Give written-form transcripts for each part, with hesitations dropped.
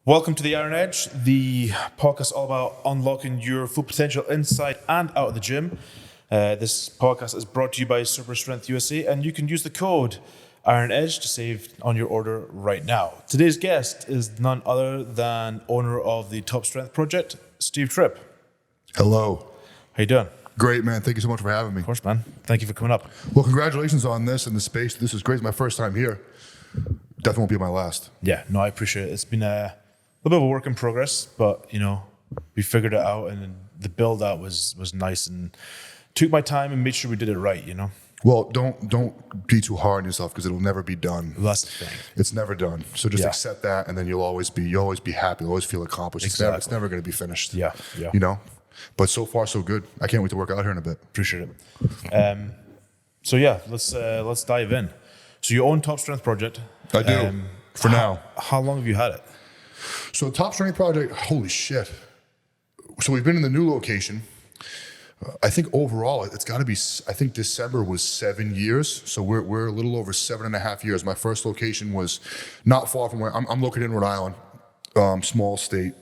Welcome to the Iron Edge, the podcast all about unlocking your full potential inside and out of the gym. This podcast is brought to you by Cerberus Strength USA, and you can use the code IRONEDGE to save on your order right now. Today's guest is none other than owner of the Top Strength Project, Tripp. Hello. How you doing? Great, man. Thank you so much for having me. Of course, man. Thank you for coming up. Well, congratulations on this and the space. This is great. It's my first time here. Definitely won't be my last. Yeah, no, I appreciate it. It's been a little bit of a work in progress, but we figured it out, and the build out was nice, and took my time and made sure we did it right. Well, don't be too hard on yourself because it'll never be done. Well, that's the thing. It's never done. So just accept that, and then you'll always be happy. You'll always feel accomplished. Exactly. It's never going to be finished. Yeah. But so far so good. I can't wait to work out here in a bit. Appreciate it. Let's dive in. So you own Top Strength Project. I do. For now. How long have you had it? So Top Strength Project, holy shit. So we've been in the new location. I think overall it's got to be, I think December was 7 years. So we're a little over 7.5 years. My first location was not far from where I'm located in Rhode Island, small state.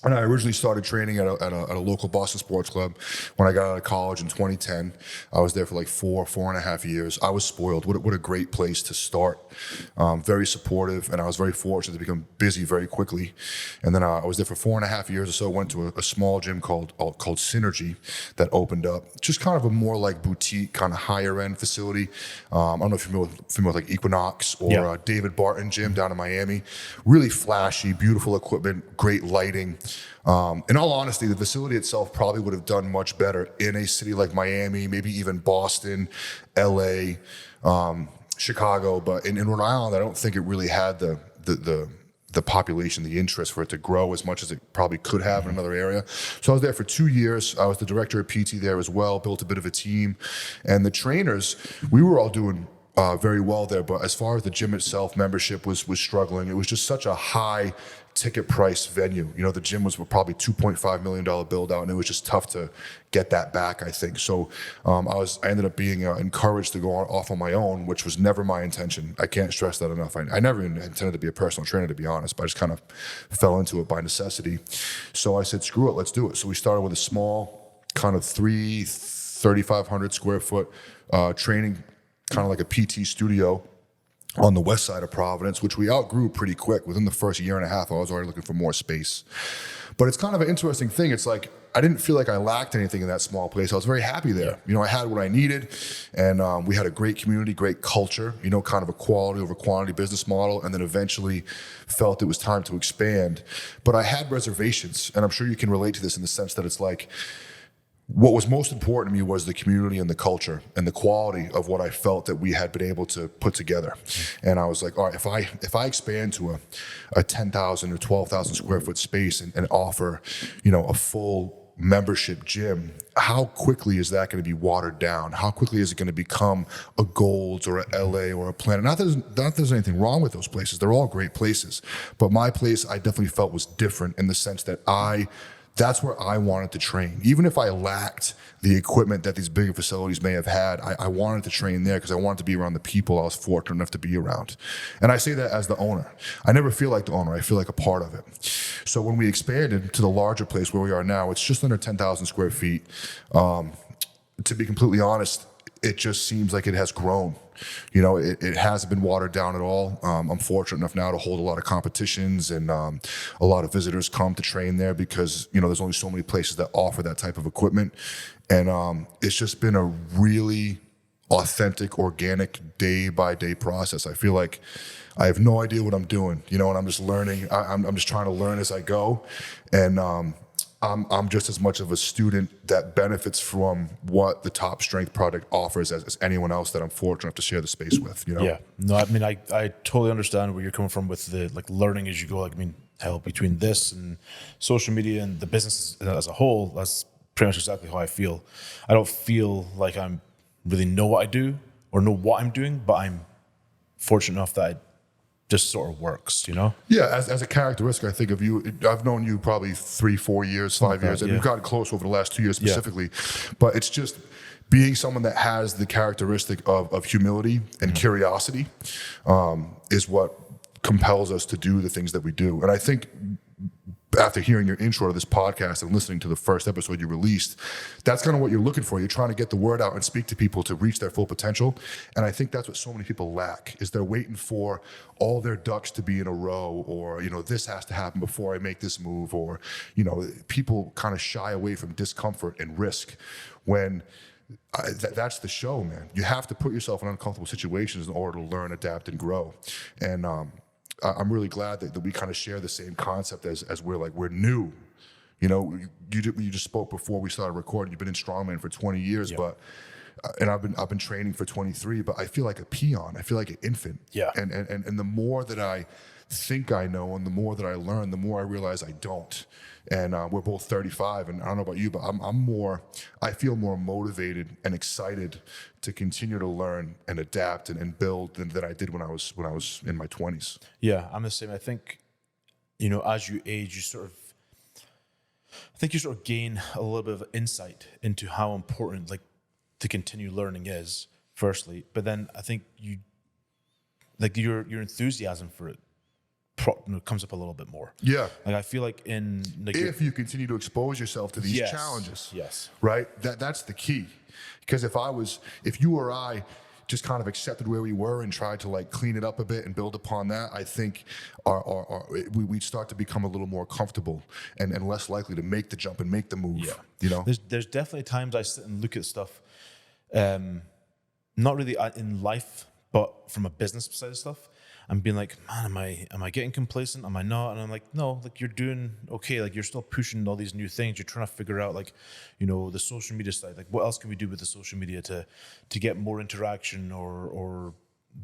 And I originally started training at a local Boston sports club when I got out of college in 2010. I was there for like 4.5 years. I was spoiled. What a great place to start. Very supportive, and I was very fortunate to become busy very quickly. And then I was there for 4.5 years or so. Went to a small gym called Synergy that opened up. Just kind of a more like boutique, kind of higher end facility. I don't know if you're familiar with like Equinox or David Barton Gym down in Miami. Really flashy, beautiful equipment, great lighting. In all honesty, the facility itself probably would have done much better in a city like Miami, maybe even Boston, LA, Chicago. But in Rhode Island, I don't think it really had the population, the interest for it to grow as much as it probably could have in another area. So I was there for 2 years. I was the director of PT there as well, built a bit of a team. And the trainers, we were all doing very well there. But as far as the gym itself, membership was struggling. It was just such a high ticket price venue. The gym was probably $2.5 million build out, and it was just tough to get that back, I think. So I ended up being encouraged to go off on my own, which was never my intention. I can't stress that enough. I never even intended to be a personal trainer, to be honest, but I just kind of fell into it by necessity. So I said, screw it, let's do it. So we started with a small kind of 3,500 square foot training, kind of like a PT studio on the west side of Providence, which we outgrew pretty quick. Within the first year and a half, I was already looking for more space. But it's kind of an interesting thing. It's like, I didn't feel like I lacked anything in that small place. I was very happy there. I had what I needed, and we had a great community, great culture, kind of a quality over quantity business model, and then eventually felt it was time to expand. But I had reservations, and I'm sure you can relate to this in the sense that it's like, what was most important to me was the community and the culture and the quality of what I felt that we had been able to put together. And I was like, all right, if I expand to a 10,000 or 12,000 square foot space and offer, a full membership gym, how quickly is that going to be watered down? How quickly is it going to become a Gold's or a LA or a Planet? Not that there's anything wrong with those places. They're all great places. But my place, I definitely felt was different in the sense that that's where I wanted to train. Even if I lacked the equipment that these bigger facilities may have had, I wanted to train there because I wanted to be around the people I was fortunate enough to be around. And I say that as the owner. I never feel like the owner. I feel like a part of it. So when we expanded to the larger place where we are now, it's just under 10,000 square feet. To be completely honest, it just seems like it has grown. It hasn't been watered down at all. I'm fortunate enough now to hold a lot of competitions, and a lot of visitors come to train there because, there's only so many places that offer that type of equipment. And it's just been a really authentic, organic, day-by-day process. I feel like I have no idea what I'm doing, and I'm just learning. I'm just trying to learn as I go. And I'm just as much of a student that benefits from what the Top Strength Project offers as anyone else that I'm fortunate enough to share the space with. Yeah. No, I mean, I totally understand where you're coming from with the learning as you go. Hell, between this and social media and the business as a whole, that's pretty much exactly how I feel. I don't feel like I'm really know what I do or know what I'm doing, but I'm fortunate enough that just sort of works, Yeah, as a characteristic, I think of you, I've known you probably 3, 4 years, 5 years, and we've gotten close over the last 2 years specifically. But it's just being someone that has the characteristic of humility and curiosity is what compels us to do the things that we do. And I think after hearing your intro to this podcast and listening to the first episode you released, that's kind of what you're looking for. You're trying to get the word out and speak to people to reach their full potential. And I think that's what so many people lack, is they're waiting for all their ducks to be in a row, or, you know, this has to happen before I make this move, or, you know, people kind of shy away from discomfort and risk when that's the show, man. You have to put yourself in uncomfortable situations in order to learn, adapt, and grow. And I'm really glad that we kind of share the same concept as we're new. You know, you just spoke before we started recording. You've been in strongman for 20 years, Yeah. but and I've been training for 23. But I feel like a peon. I feel like an infant. Yeah. And the more that I think I know, and the more that I learn, the more I realize I don't. And we're both 35, and I don't know about you, but I feel more motivated and excited to continue to learn and adapt and build than I did when I was in my 20s. Yeah, I'm the same. I think, you know, as you age, you sort of gain a little bit of insight into how important, like, to continue learning is, firstly. But then I think your enthusiasm for it comes up a little bit more. Yeah. Like, I feel like if you continue to expose yourself to these challenges, yes, right? That's the key. Because if you or I just kind of accepted where we were and tried to like clean it up a bit and build upon that, I think we'd start to become a little more comfortable and less likely to make the jump and make the move. Yeah. You know, there's definitely times I sit and look at stuff, not really in life, but from a business side of stuff. I'm being like, man, am I getting complacent? Am I not? And I'm like, no, like, you're doing okay. Like, you're still pushing all these new things. You're trying to figure out, like, you know, the social media side. Like, what else can we do with the social media to get more interaction or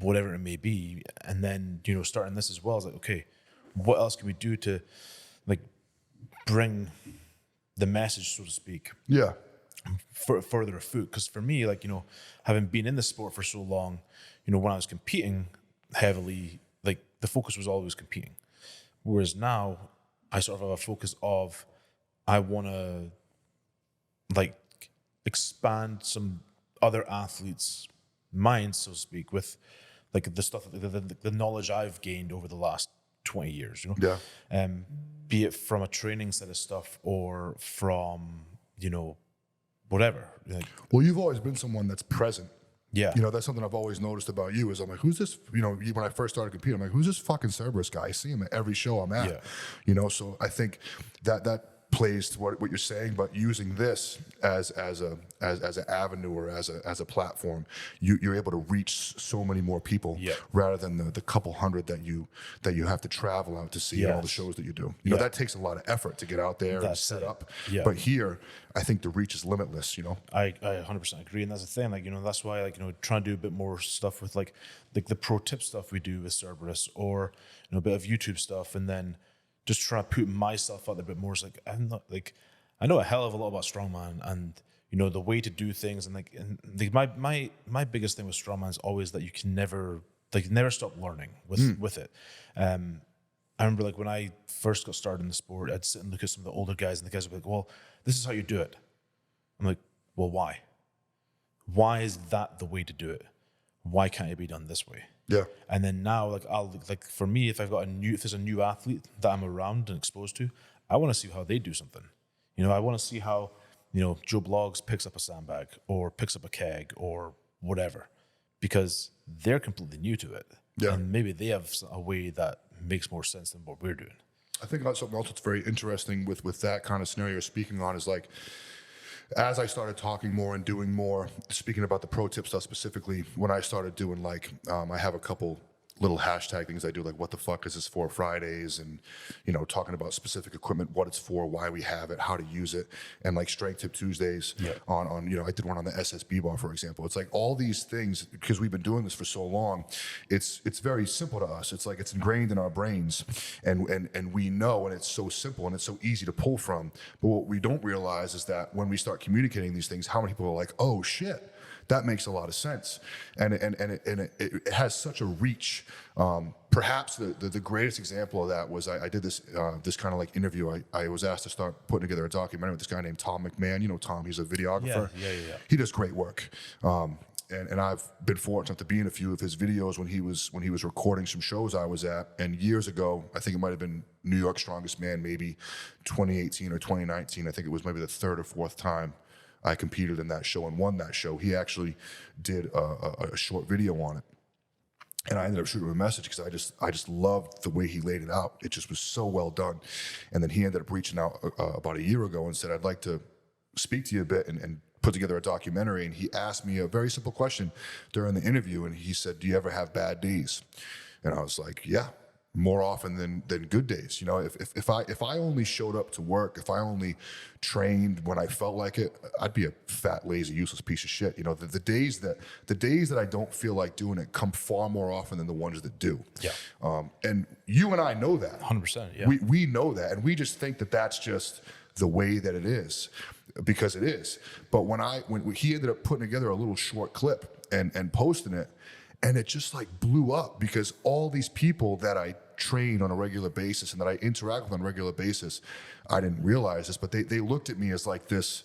whatever it may be? And then, you know, starting this as well is like, okay, what else can we do to, like, bring the message, so to speak, yeah, further afoot? Because for me, like, you know, having been in the sport for so long, you know, when I was competing heavily, like, the focus was always competing. Whereas now I sort of have a focus of, I want to, like, expand some other athletes' minds, so to speak, with, like, the stuff, the knowledge I've gained over the last 20 years, you know? Yeah. Be it from a training set of stuff or from, you know, whatever. Like, Well, you've always been someone that's present. yeah. You know, that's something I've always noticed about you is I'm like, who's this? You know, when I first started competing, I'm like, who's this fucking Cerberus guy? I see him at every show I'm at. Yeah. You know, so I think that plays to what you're saying, but using this as an avenue or as a platform, you're able to reach so many more people rather than the couple hundred that you have to travel out to see all the shows that you do. You know, that takes a lot of effort to get out there and set up. Yeah. But here, I think the reach is limitless, you know? I 100% agree. And that's the thing, like, you know, that's why, like, you know, trying to do a bit more stuff with like the pro tip stuff we do with Cerberus, or, you know, a bit of YouTube stuff, and then just trying to put myself out there a bit more. It's like, I'm not, like, I know a hell of a lot about strongman and, you know, the way to do things. And my biggest thing with strongman is always that you can never stop learning with it. I remember, like, when I first got started in the sport, I'd sit and look at some of the older guys, and the guys would be like, well, this is how you do it. I'm like, well, why? Why is that the way to do it? Why can't it be done this way? Yeah. And then now, like, for me, if there's a new athlete that I'm around and exposed to, I want to see how they do something. You know, I want to see how, you know, Joe Blogs picks up a sandbag or picks up a keg or whatever, because they're completely new to it. Yeah. And maybe they have a way that makes more sense than what we're doing. I think that's something else that's very interesting with that kind of scenario you're speaking on is, like, as I started talking more and doing more, speaking about the pro tip stuff specifically, when I started doing, like, I have a couple little hashtag things I do, like, what the fuck is this for Fridays, and, you know, talking about specific equipment, what it's for, why we have it, how to use it, and, like, strength tip Tuesdays on, you know, I did one on the SSB bar, for example. It's like all these things, because we've been doing this for so long, it's very simple to us. It's like it's ingrained in our brains, and we know, and it's so simple and it's so easy to pull from. But what we don't realize is that when we start communicating these things, how many people are like, oh shit, that makes a lot of sense, and it has such a reach. Perhaps the greatest example of that was I did this kind of like interview. I was asked to start putting together a documentary with this guy named Tom McMahon. You know Tom, he's a videographer. Yeah. He does great work. and I've been fortunate to be in a few of his videos when he was recording some shows I was at. And years ago, I think it might have been New York's Strongest Man, maybe 2018 or 2019. I think it was maybe the third or fourth time I competed in that show and won that show. He actually did a short video on it. And I ended up shooting him a message because I just loved the way he laid it out. It just was so well done. And then he ended up reaching out about a year ago and said, I'd like to speak to you a bit and put together a documentary. And he asked me a very simple question during the interview. And he said, do you ever have bad days? And I was like, yeah, more often than good days. You know, if I only showed up to work, if I only trained when I felt like it, I'd be a fat, lazy, useless piece of shit. You know, the days that I don't feel like doing it come far more often than the ones that do. Yeah. And you and I know that. 100%. Yeah. We know that, and we just think that that's just the way that it is, because it is. But when he ended up putting together a little short clip and posting it, and it just like blew up, because all these people that I train on a regular basis and that I interact with on a regular basis, I didn't realize this, but they looked at me as like this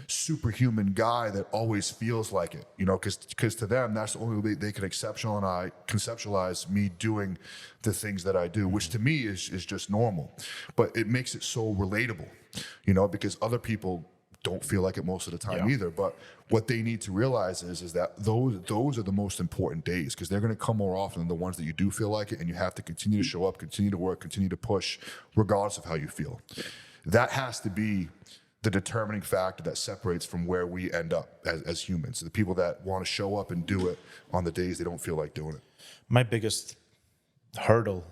superhuman guy that always feels like it, you know, because to them, that's the only way they can conceptualize me doing the things that I do, which to me is just normal. But it makes it so relatable, you know, because other people don't feel like it most of the time either. But what they need to realize is that those are the most important days, because they're going to come more often than the ones that you do feel like it, and you have to continue to show up, continue to work, continue to push, regardless of how you feel. That has to be the determining factor that separates from where we end up as humans. The people that want to show up and do it on the days they don't feel like doing it. My biggest hurdle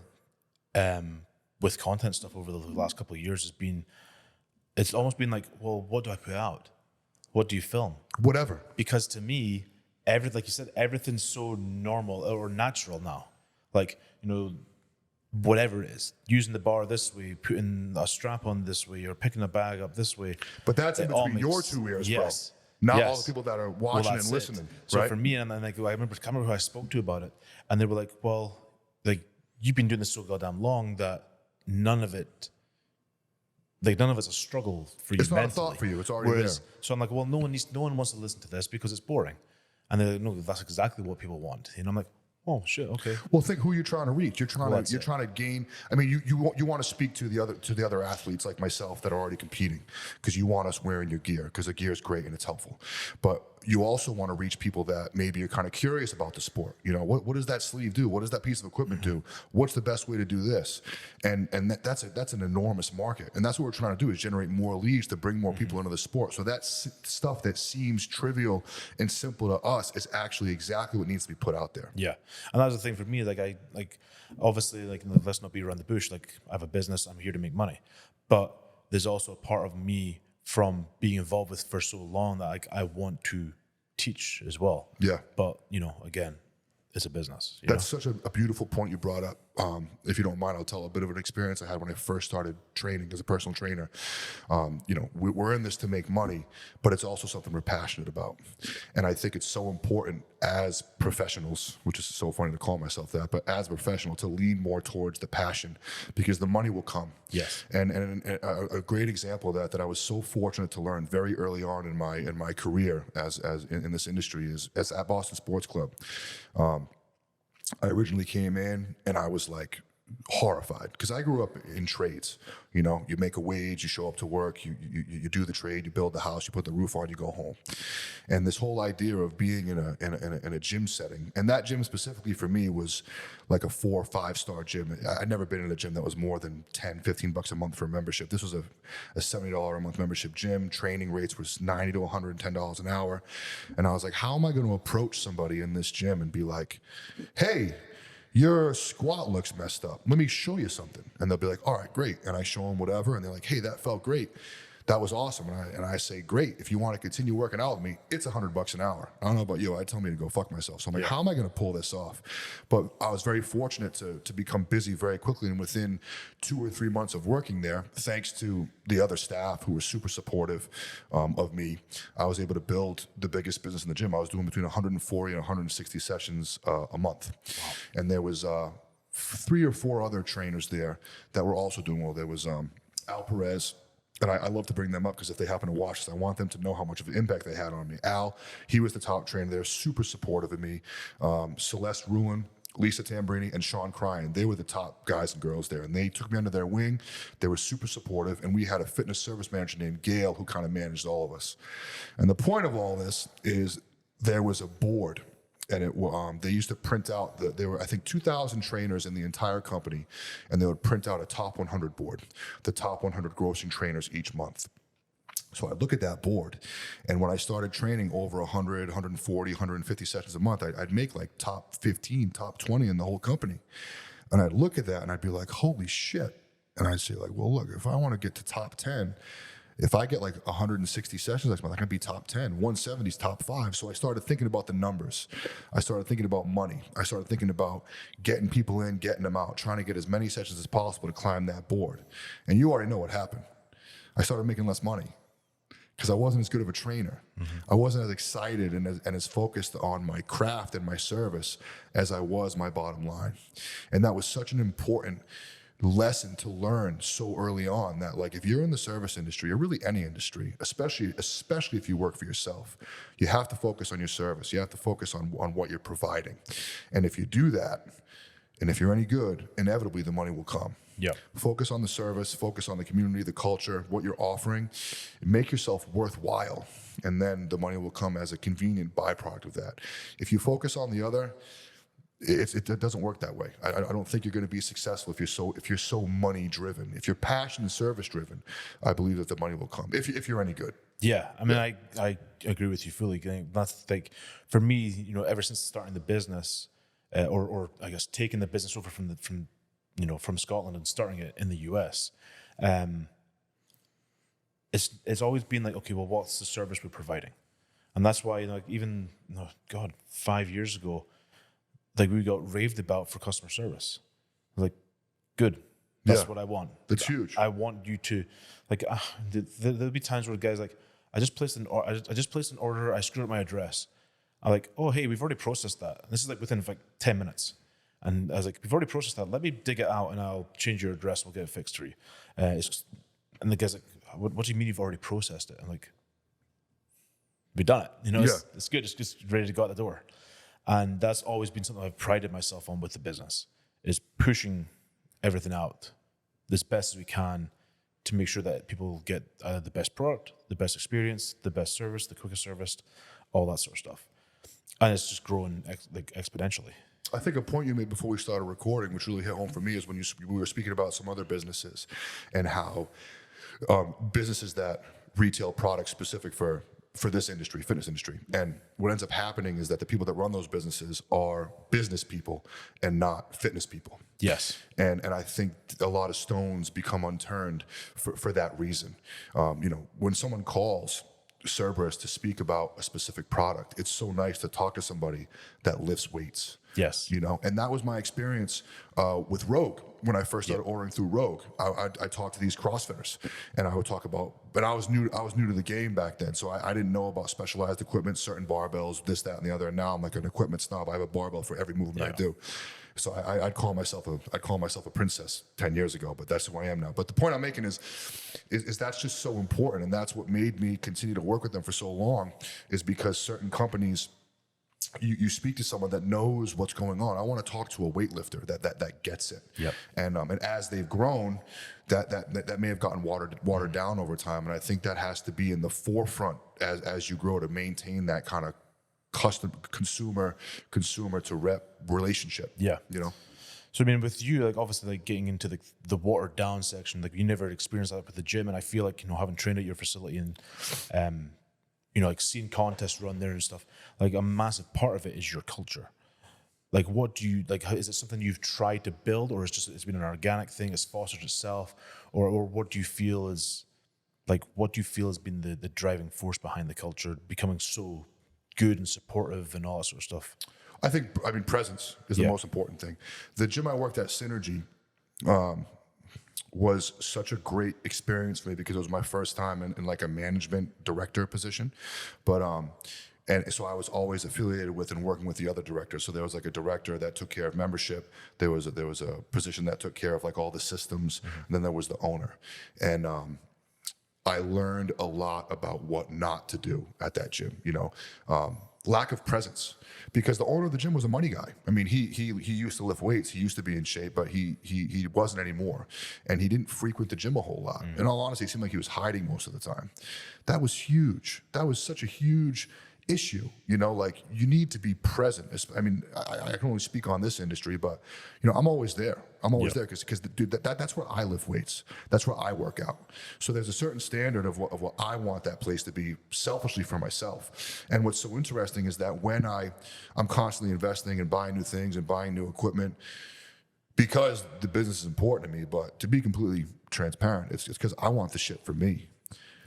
with content stuff over the last couple of years has been, it's almost been like, well, what do I put out? What do you film? Whatever. Because to me, like you said, everything's so normal or natural now. Like, you know, whatever it is, using the bar this way, putting a strap on this way, or picking a bag up this way. But that's in between your two ears, yes, bro. Not yes. all the people that are watching and listening. So right? for me, and like, I remember who I spoke to about it, and they were like, well, like, you've been doing this so goddamn long that none of it's a struggle for you. It's not mentally. a thought for you. It's already there. So I'm like, well, no one wants to listen to this because it's boring. And they're like, no, that's exactly what people want. And I'm like, oh shit, okay. Well, think who you're trying to reach. You're trying to gain. I mean, you want to speak to the other athletes like myself that are already competing, because you want us wearing your gear, because the gear is great and it's helpful. But you also want to reach people that maybe are kind of curious about the sport. You know, what does that sleeve do? What does that piece of equipment do? What's the best way to do this? And that's an enormous market. And that's what we're trying to do, is generate more leads to bring more people into the sport. So that's stuff that seems trivial and simple to us is actually exactly what needs to be put out there. Yeah. And that's the thing for me. Like, obviously, like, let's not be around the bush. Like, I have a business. I'm here to make money. But there's also a part of me from being involved with for so long that I want to teach as well. Yeah. But, you know, again, it's a business. That's such a beautiful point you brought up. If you don't mind, I'll tell a bit of an experience I had when I first started training as a personal trainer. You know, we're in this to make money, but it's also something we're passionate about. And I think it's so important as professionals, which is so funny to call myself that, but as a professional, to lean more towards the passion, because the money will come. Yes. And a great example of that I was so fortunate to learn very early on in my career as in this industry is at Boston Sports Club. I originally came in and I was like horrified, because I grew up in trades. You know, you make a wage, you show up to work, you do the trade, you build the house, you put the roof on, you go home. And this whole idea of being in a gym setting, and that gym specifically for me was like a 4 or 5 star gym. I'd never been in a gym that was more than $10-15 a month for a membership. This was a $70 a month membership gym. Training rates was $90 to $110 an hour. And I was like, how am I going to approach somebody in this gym and be like, hey, your squat looks messed up. Let me show you something. And they'll be like, all right, great. And I show them whatever. And they're like, hey, that felt great. That was awesome. And I say, great. If you want to continue working out with me, it's $100 an hour. I don't know about you. I tell me to go fuck myself. So I'm like, how am I going to pull this off? But I was very fortunate to become busy very quickly. And within 2 or 3 months of working there, thanks to the other staff who were super supportive of me, I was able to build the biggest business in the gym. I was doing between 140 and 160 sessions a month. Wow. And there was 3 or 4 other trainers there that were also doing well. There was Al Perez, and I love to bring them up because if they happen to watch this, I want them to know how much of an impact they had on me. Al, he was the top trainer there, super supportive of me. Celeste Ruin, Lisa Tambrini, and Sean Cryan, they were the top guys and girls there, and they took me under their wing. They were super supportive, and we had a fitness service manager named Gail who kind of managed all of us. And the point of all this is there was a board, and they used to print out, there were, I think, 2,000 trainers in the entire company, and they would print out a top 100 board, the top 100 grossing trainers each month. So I'd look at that board, and when I started training over 100, 140, 150 sessions a month, I'd make like top 15, top 20 in the whole company. And I'd look at that and I'd be like, holy shit. And I'd say like, well, look, if I want to get to top 10, if I get like 160 sessions next month, I can be top 10, 170 is top 5. So I started thinking about the numbers. I started thinking about money. I started thinking about getting people in, getting them out, trying to get as many sessions as possible to climb that board. And you already know what happened. I started making less money, because I wasn't as good of a trainer. I wasn't as excited and as focused on my craft and my service as I was my bottom line. And that was such an important lesson to learn so early on, that like if you're in the service industry, or really any industry, especially if you work for yourself, you have to focus on your service. You have to focus on what you're providing. And if you do that, and if you're any good, inevitably the money will come. Yeah. Focus on the service, focus on the community, the culture, what you're offering. Make yourself worthwhile, and then the money will come as a convenient byproduct of that. If you focus on the other, it doesn't work that way. I don't think you're going to be successful if you're so money driven. If you're passion and service driven, I believe that the money will come. If you're any good. Yeah, I mean, I agree with you fully. That's like, for me, you know, ever since starting the business, or I guess taking the business over from Scotland and starting it in the US, it's always been like, okay, well, what's the service we're providing? And that's why, you know, like even, 5 years ago, like we got raved about for customer service. Like, good. That's what I want. That's huge. I want you to, like, there'll be times where guys like, I just placed an order. I screwed up my address. I'm like, oh, hey, we've already processed that. And this is like within like 10 minutes. And I was like, we've already processed that. Let me dig it out and I'll change your address. We'll get it fixed for you. And the guy's like, what do you mean you've already processed it? I'm like, we've done it. You know, it's good. It's just ready to go out the door. And that's always been something I've prided myself on with the business, is pushing everything out as best as we can to make sure that people get the best product, the best experience, the best service, the quickest service, all that sort of stuff. And it's just growing exponentially. I think a point you made before we started recording, which really hit home for me, is when we were speaking about some other businesses and how businesses that retail products specific for this industry, fitness industry. And what ends up happening is that the people that run those businesses are business people and not fitness people. Yes. And I think a lot of stones become unturned for that reason. When someone calls Cerberus to speak about a specific product, it's so nice to talk to somebody that lifts weights. Yes. And that was my experience with Rogue. When I first started ordering through Rogue, I talked to these CrossFitters, and I would talk about, but I was new to the game back then, so I didn't know about specialized equipment, certain barbells, this, that, and the other. And now I'm like an equipment snob. I have a barbell for every movement I do. So I'd call myself a princess 10 years ago, but that's who I am now. But the point I'm making is that's just so important, and that's what made me continue to work with them for so long, is because certain companies, you speak to someone that knows what's going on. I want to talk to a weightlifter that gets it. Yep. And as they've grown, that may have gotten watered down over time. And I think that has to be in the forefront as you grow, to maintain that kind of consumer to rep relationship. Yeah. So I mean, with you, like obviously, like getting into the watered down section, like you never experienced that with the gym, and I feel like having trained at your facility and like seeing contests run there and stuff, like a massive part of it is your culture. Like, what do you like? Is it something you've tried to build, or it's been an organic thing? It's fostered itself, or what do you feel is like? What do you feel has been the driving force behind the culture becoming so good and supportive and all that sort of stuff? I mean, presence is the most important thing. The gym I worked at, Synergy, was such a great experience for me because it was my first time in like a management director position. But and so I was always affiliated with and working with the other directors. So there was like a director that took care of membership. There was a position that took care of like all the systems, and then there was the owner. And I learned a lot about what not to do at that gym. Lack of presence, because the owner of the gym was a money guy. I mean, he used to lift weights, he used to be in shape, but he wasn't anymore, and he didn't frequent the gym a whole lot. In all honesty, it seemed like he was hiding most of the time. That was huge. That was such a huge issue. Like, you need to be present. I mean, I can only speak on this industry, but I'm always there. I'm always there because dude, that's where I lift weights. That's where I work out. So there's a certain standard of what I want that place to be, selfishly for myself. And what's so interesting is that when I'm constantly investing and buying new things and buying new equipment, because the business is important to me, but to be completely transparent, it's because I want the shit for me.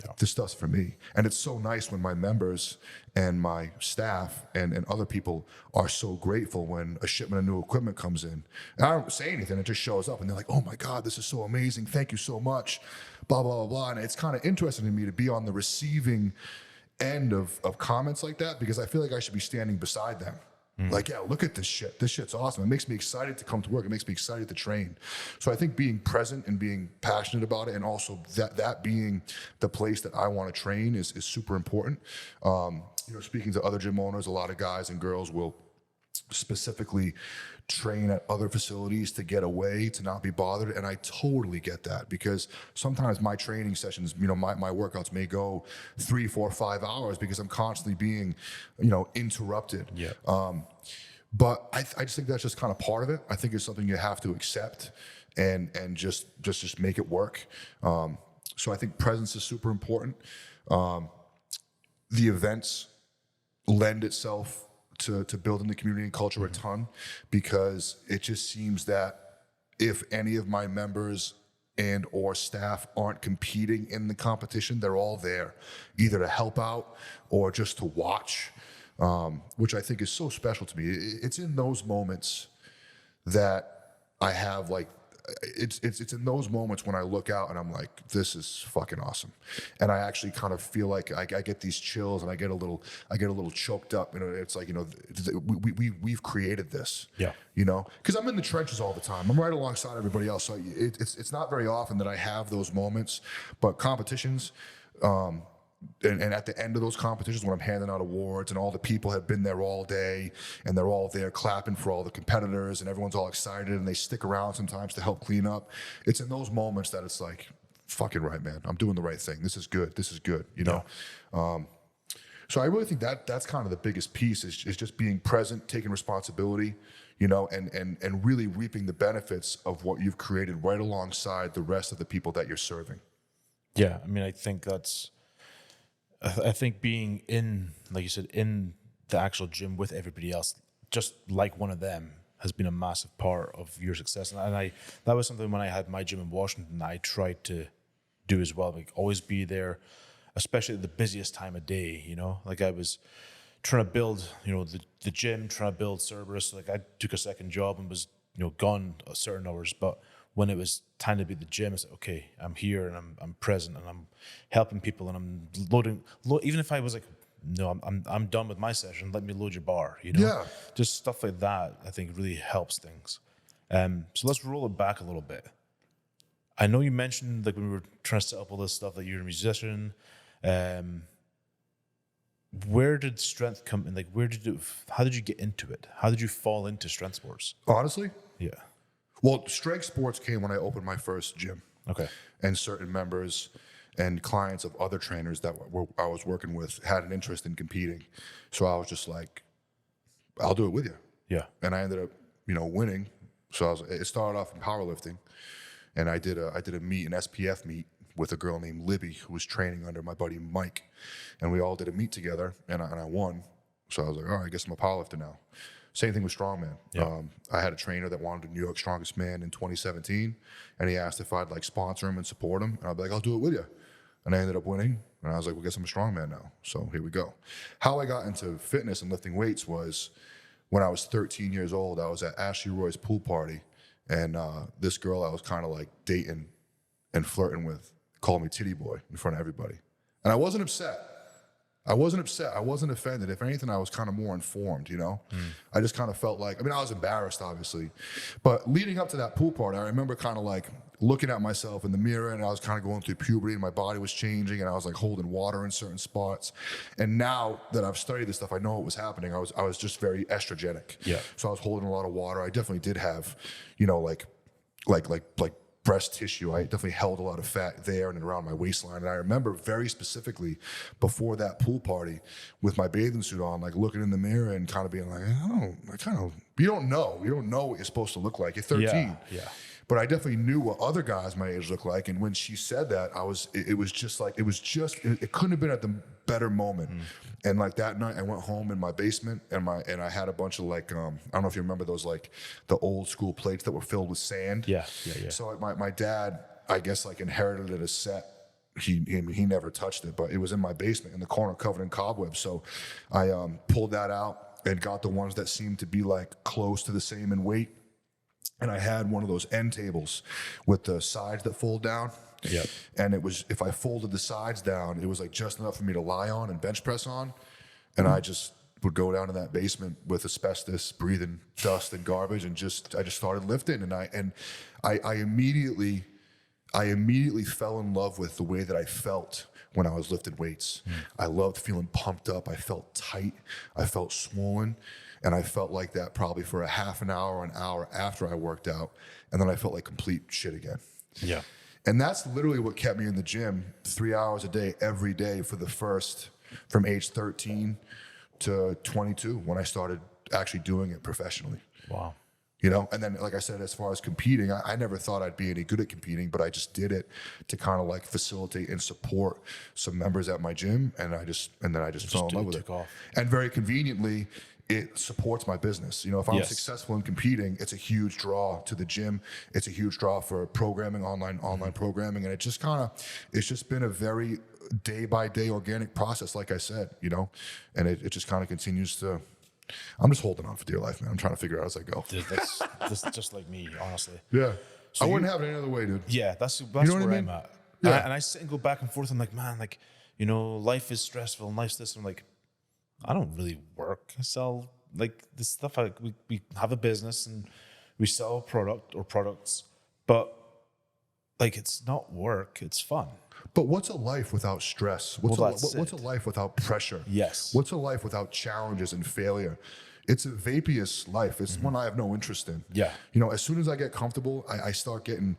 Yeah. This stuff's for me. And it's so nice when my members and my staff and other people are so grateful when a shipment of new equipment comes in. And I don't say anything, it just shows up and they're like, oh my God, this is so amazing. Thank you so much. Blah, blah, blah, blah. And it's kind of interesting to me to be on the receiving end of comments like that, because I feel like I should be standing beside them. Like, yeah, look at this shit. This shit's awesome. It makes me excited to come to work. It makes me excited to train. So I think being present and being passionate about it, and also that being the place that I want to train is super important. Speaking to other gym owners, a lot of guys and girls will specifically train at other facilities to get away, to not be bothered. And I totally get that, because sometimes my training sessions, my workouts may go 3, 4, 5 hours because I'm constantly being, interrupted. Yeah. But I just think that's just kind of part of it. I think it's something you have to accept and just make it work. So I think presence is super important. The events lend itself to building the community and culture a ton, because it just seems that if any of my members and or staff aren't competing in the competition, they're all there either to help out or just to watch, which I think is so special to me. It's in those moments that I have it's in those moments when I look out and I'm like, this is fucking awesome. And I actually kind of feel like I get these chills and I get a little choked up. It's like, we've created this. Yeah. Because I'm in the trenches all the time. I'm right alongside everybody else. So it's not very often that I have those moments, but competitions, and at the end of those competitions, when I'm handing out awards and all the people have been there all day and they're all there clapping for all the competitors and everyone's all excited and they stick around sometimes to help clean up. It's in those moments that it's like, fucking right, man. I'm doing the right thing. This is good. This is good. So I really think that's kind of the biggest piece is just being present, taking responsibility, and really reaping the benefits of what you've created right alongside the rest of the people that you're serving. Yeah. I mean, I think being in, like you said, in the actual gym with everybody else, just like one of them, has been a massive part of your success. And that was something when I had my gym in Washington, I tried to do as well. Like, always be there, especially at the busiest time of day, Like, I was trying to build, the gym, trying to build Cerberus. Like, I took a second job and was, gone at certain hours, but when it was time to be at the gym, it's like, okay, I'm here and I'm present and I'm helping people and I'm loading. Even if I was like, no, I'm done with my session, let me load your bar. Yeah. Just stuff like that. I think really helps things. So let's roll it back a little bit. I know you mentioned, like, when we were trying to set up all this stuff, that you're a musician. Where did strength come in? Like, how did you get into it? How did you fall into strength sports? Honestly? Yeah. Well, strength sports came when I opened my first gym. Okay. And certain members and clients of other trainers that I was working with had an interest in competing. So I was just like, I'll do it with you. Yeah. And I ended up, winning. So it started off in powerlifting, and I did a meet, an SPF meet, with a girl named Libby who was training under my buddy Mike, and we all did a meet together, and I won. So I was like, all right, I guess I'm a powerlifter now. Same thing with strongman. Yeah. I had a trainer that wanted a New York Strongest Man in 2017, and he asked if I'd sponsor him and support him, and I'd be like, I'll do it with you. And I ended up winning, and I was like, well, I guess I'm a strongman now. So here we go. How I got into fitness and lifting weights was when I was 13 years old. I was at Ashley Roy's pool party, and this girl I was kind of like dating and flirting with called me Titty Boy in front of everybody. And I wasn't upset. I wasn't upset. I wasn't offended. If anything, I was kind of more informed, you know? I just kind of felt like, I mean, I was embarrassed, obviously. But leading up to that pool party, I remember kind of like looking at myself in the mirror, and I was kind of going through puberty, and my body was changing, and I was like holding water in certain spots. And now that I've studied this stuff, I know what was happening. I was just very estrogenic. Yeah. So I was holding a lot of water. I definitely did have, you know, like breast tissue. I definitely held a lot of fat there and around my waistline. And I remember very specifically before that pool party with my bathing suit on, like looking in the mirror and kind of being like, you don't know what you're supposed to look like. You're 13. Yeah. But I definitely knew what other guys my age looked like. And when she said that, it couldn't have been at the better moment. And like that night I went home in my basement and I had a bunch of like, I don't know if you remember those, like the old school plates that were filled with sand. Yeah. So my dad, I guess, like inherited it a set. He never touched it, but it was in my basement in the corner covered in cobwebs. So I pulled that out and got the ones that seemed to be like close to the same in weight. And I had one of those end tables with the sides that fold down. Yep. And it was, if I folded the sides down, it was like just enough for me to lie on and bench press on. And I just would go down to that basement with asbestos, breathing dust and garbage, and I just started lifting. And I immediately fell in love with the way that I felt when I was lifting weights. I loved feeling pumped up. I felt tight. I felt swollen. And I felt like that probably for a half an hour, an hour after I worked out. And then I felt like complete shit again. Yeah. And that's literally what kept me in the gym 3 hours a day, every day from age 13 to 22, when I started actually doing it professionally. Wow. You know, and then, like I said, as far as competing, I never thought I'd be any good at competing, but I just did it to kind of like facilitate and support some members at my gym. And then I just fell in love with it. Off. And very conveniently, it supports my business. You know, if I'm successful in competing, it's a huge draw to the gym. It's a huge draw for programming, online programming. And it's just been a very day by day organic process, like I said, you know, and it just kind of continues to. I'm just holding on for dear life, man. I'm trying to figure out as I go. Dude, that's just like me, honestly. Yeah. So I wouldn't have it any other way, dude. Yeah, that's know what where I mean? I'm at. Yeah. And I sit and go back and forth. I'm like, man, like, you know, life is stressful and life's this. I'm like, I don't really work. I sell like this stuff. We have a business and we sell a product or products, but like it's not work. It's fun. But what's a life without stress? What's a life without pressure? Yes. What's a life without challenges and failure? It's a vaporous life. It's one I have no interest in. Yeah. You know, as soon as I get comfortable, I start getting,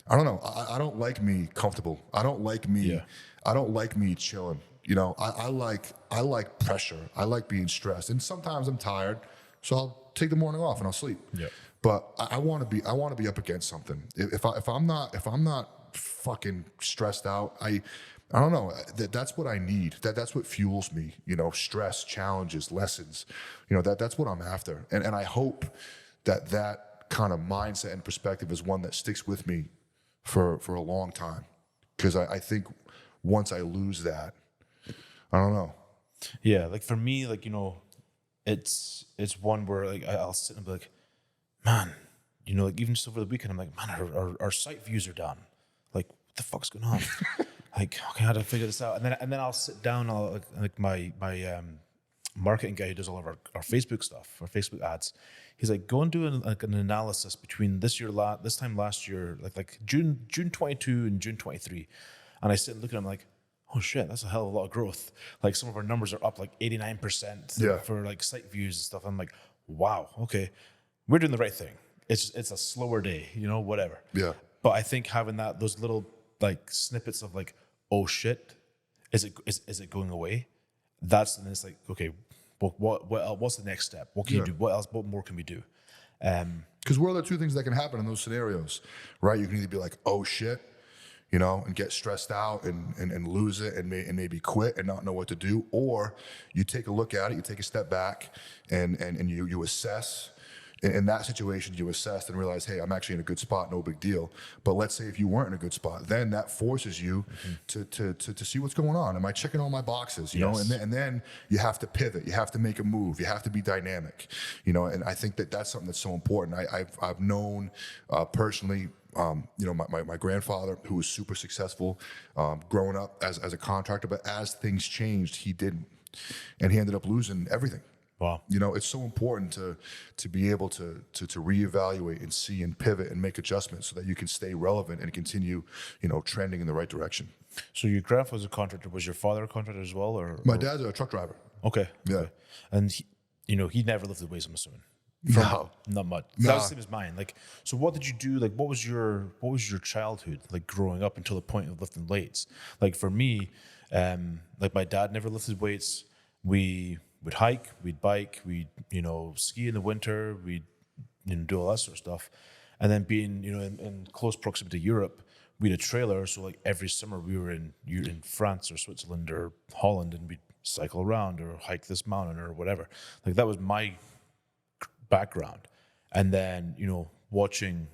I don't know. I don't like me comfortable. I don't like me. Yeah. I don't like me chilling. You know, I like pressure. I like being stressed. And sometimes I'm tired, so I'll take the morning off and I'll sleep. Yeah. But I want to be up against something. If I'm not fucking stressed out, I don't know. That's what I need. That's what fuels me. You know, stress, challenges, lessons. You know, that's what I'm after. And I hope that kind of mindset and perspective is one that sticks with me for a long time. Because I think once I lose that, I don't know. Yeah, like for me, like, you know, it's one where like I'll sit and be like, man, you know, like even just over the weekend, I'm like, man, our site views are done. Like, what the fuck's going on? Like, okay, how do I figure this out? And then I'll sit down, like my marketing guy who does all of our Facebook stuff, our Facebook ads. He's like, go and do an analysis between this time last year, like June 22 and June 23. And I sit and look at him like, oh shit, that's a hell of a lot of growth. Like some of our numbers are up like 89% for like site views and stuff. I'm like, wow, okay, we're doing the right thing. It's a slower day, you know, whatever. Yeah. But I think having those little like snippets of like, oh shit, is it going away? Then it's like, okay, what's the next step? What can you do? What else? What more can we do? Because what are the two things that can happen in those scenarios, right? You can either be like, oh shit, you know, and get stressed out and lose it and maybe quit and not know what to do. Or you take a look at it, you take a step back and you assess, In that situation, you assessed and realized, hey, I'm actually in a good spot, no big deal. But let's say if you weren't in a good spot, then that forces you to see what's going on. Am I checking all my boxes? You know, and then you have to pivot, you have to make a move, you have to be dynamic. You know, and I think that that's something that's so important. I've known personally. You know, my grandfather, who was super successful growing up as a contractor, but as things changed, he didn't, and he ended up losing everything. Wow. You know, it's so important to be able to reevaluate and see and pivot and make adjustments so that you can stay relevant and continue, you know, trending in the right direction. So your grandfather was a contractor. Was your father a contractor as well, or My dad's a truck driver. Okay. Yeah. Okay. And you know, he never lifted weights, I'm assuming. No. Not much. No. That was the same as mine. Like, so what did you do? Like, what was your childhood like growing up until the point of lifting weights? Like for me, like my dad never lifted weights. We would hike, we'd bike, we'd, you know, ski in the winter, we'd, you know, do all that sort of stuff. And then being, you know, in close proximity to Europe, we had a trailer. So like every summer we were in France or Switzerland or Holland, and we'd cycle around or hike this mountain or whatever. Like that was my background. And then, you know, watching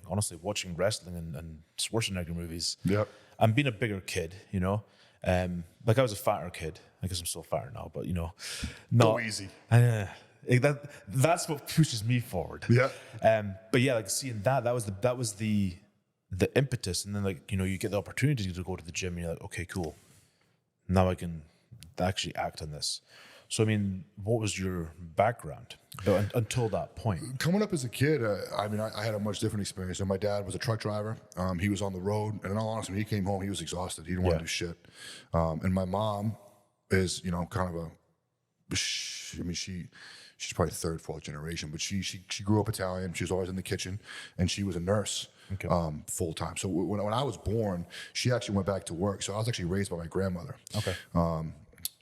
wrestling and Schwarzenegger movies. Yep. And being a bigger kid, you know. Like I was a fatter kid. I guess I'm still fatter now, but you know, Go easy. That's what pushes me forward. Yeah. But yeah, like seeing that was the impetus, and then like, you know, you get the opportunity to go to the gym, and you're like, okay, cool. Now I can actually act on this. So I mean, what was your background until that point? Coming up as a kid, I mean, I had a much different experience. And my dad was a truck driver. He was on the road, and in all honesty, when he came home, he was exhausted. He didn't want to do shit. And my mom is, you know, kind of I mean, she's probably third, fourth generation, but she grew up Italian. She was always in the kitchen, and she was a nurse. Okay. Full time. So when I was born, she actually went back to work. So I was actually raised by my grandmother. Okay.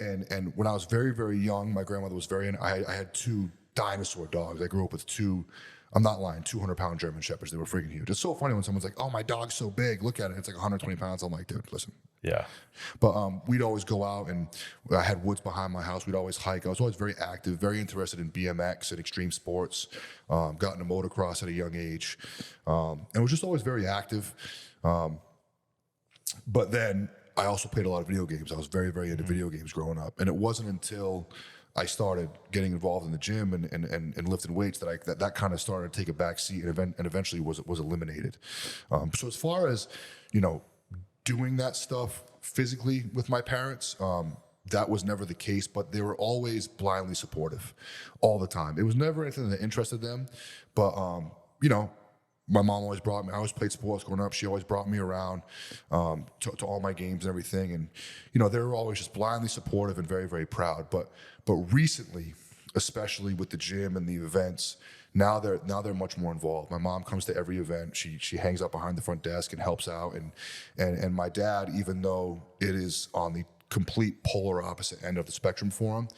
And when I was very, very young, my grandmother was I had two dinosaur dogs. I grew up with two, I'm not lying, 200-pound German Shepherds. They were freaking huge. It's so funny when someone's like, oh, my dog's so big. Look at it. It's like 120 pounds. I'm like, dude, listen. Yeah. But we'd always go out, and I had woods behind my house. We'd always hike. I was always very active, very interested in BMX and extreme sports. Got into motocross at a young age. And was just always very active. But then I also played a lot of video games. I was very, very into video games growing up. And it wasn't until I started getting involved in the gym and lifting weights that kind of started to take a back seat and eventually was eliminated. So as far as, you know, doing that stuff physically with my parents, that was never the case, but they were always blindly supportive all the time. It was never anything that interested them, but, you know, my mom always brought me. I always played sports growing up. She always brought me around to all my games and everything. And you know, they were always just blindly supportive and very, very proud. But recently, especially with the gym and the events, now they're much more involved. My mom comes to every event. She hangs out behind the front desk and helps out. And my dad, even though it is on the complete polar opposite end of the spectrum for him,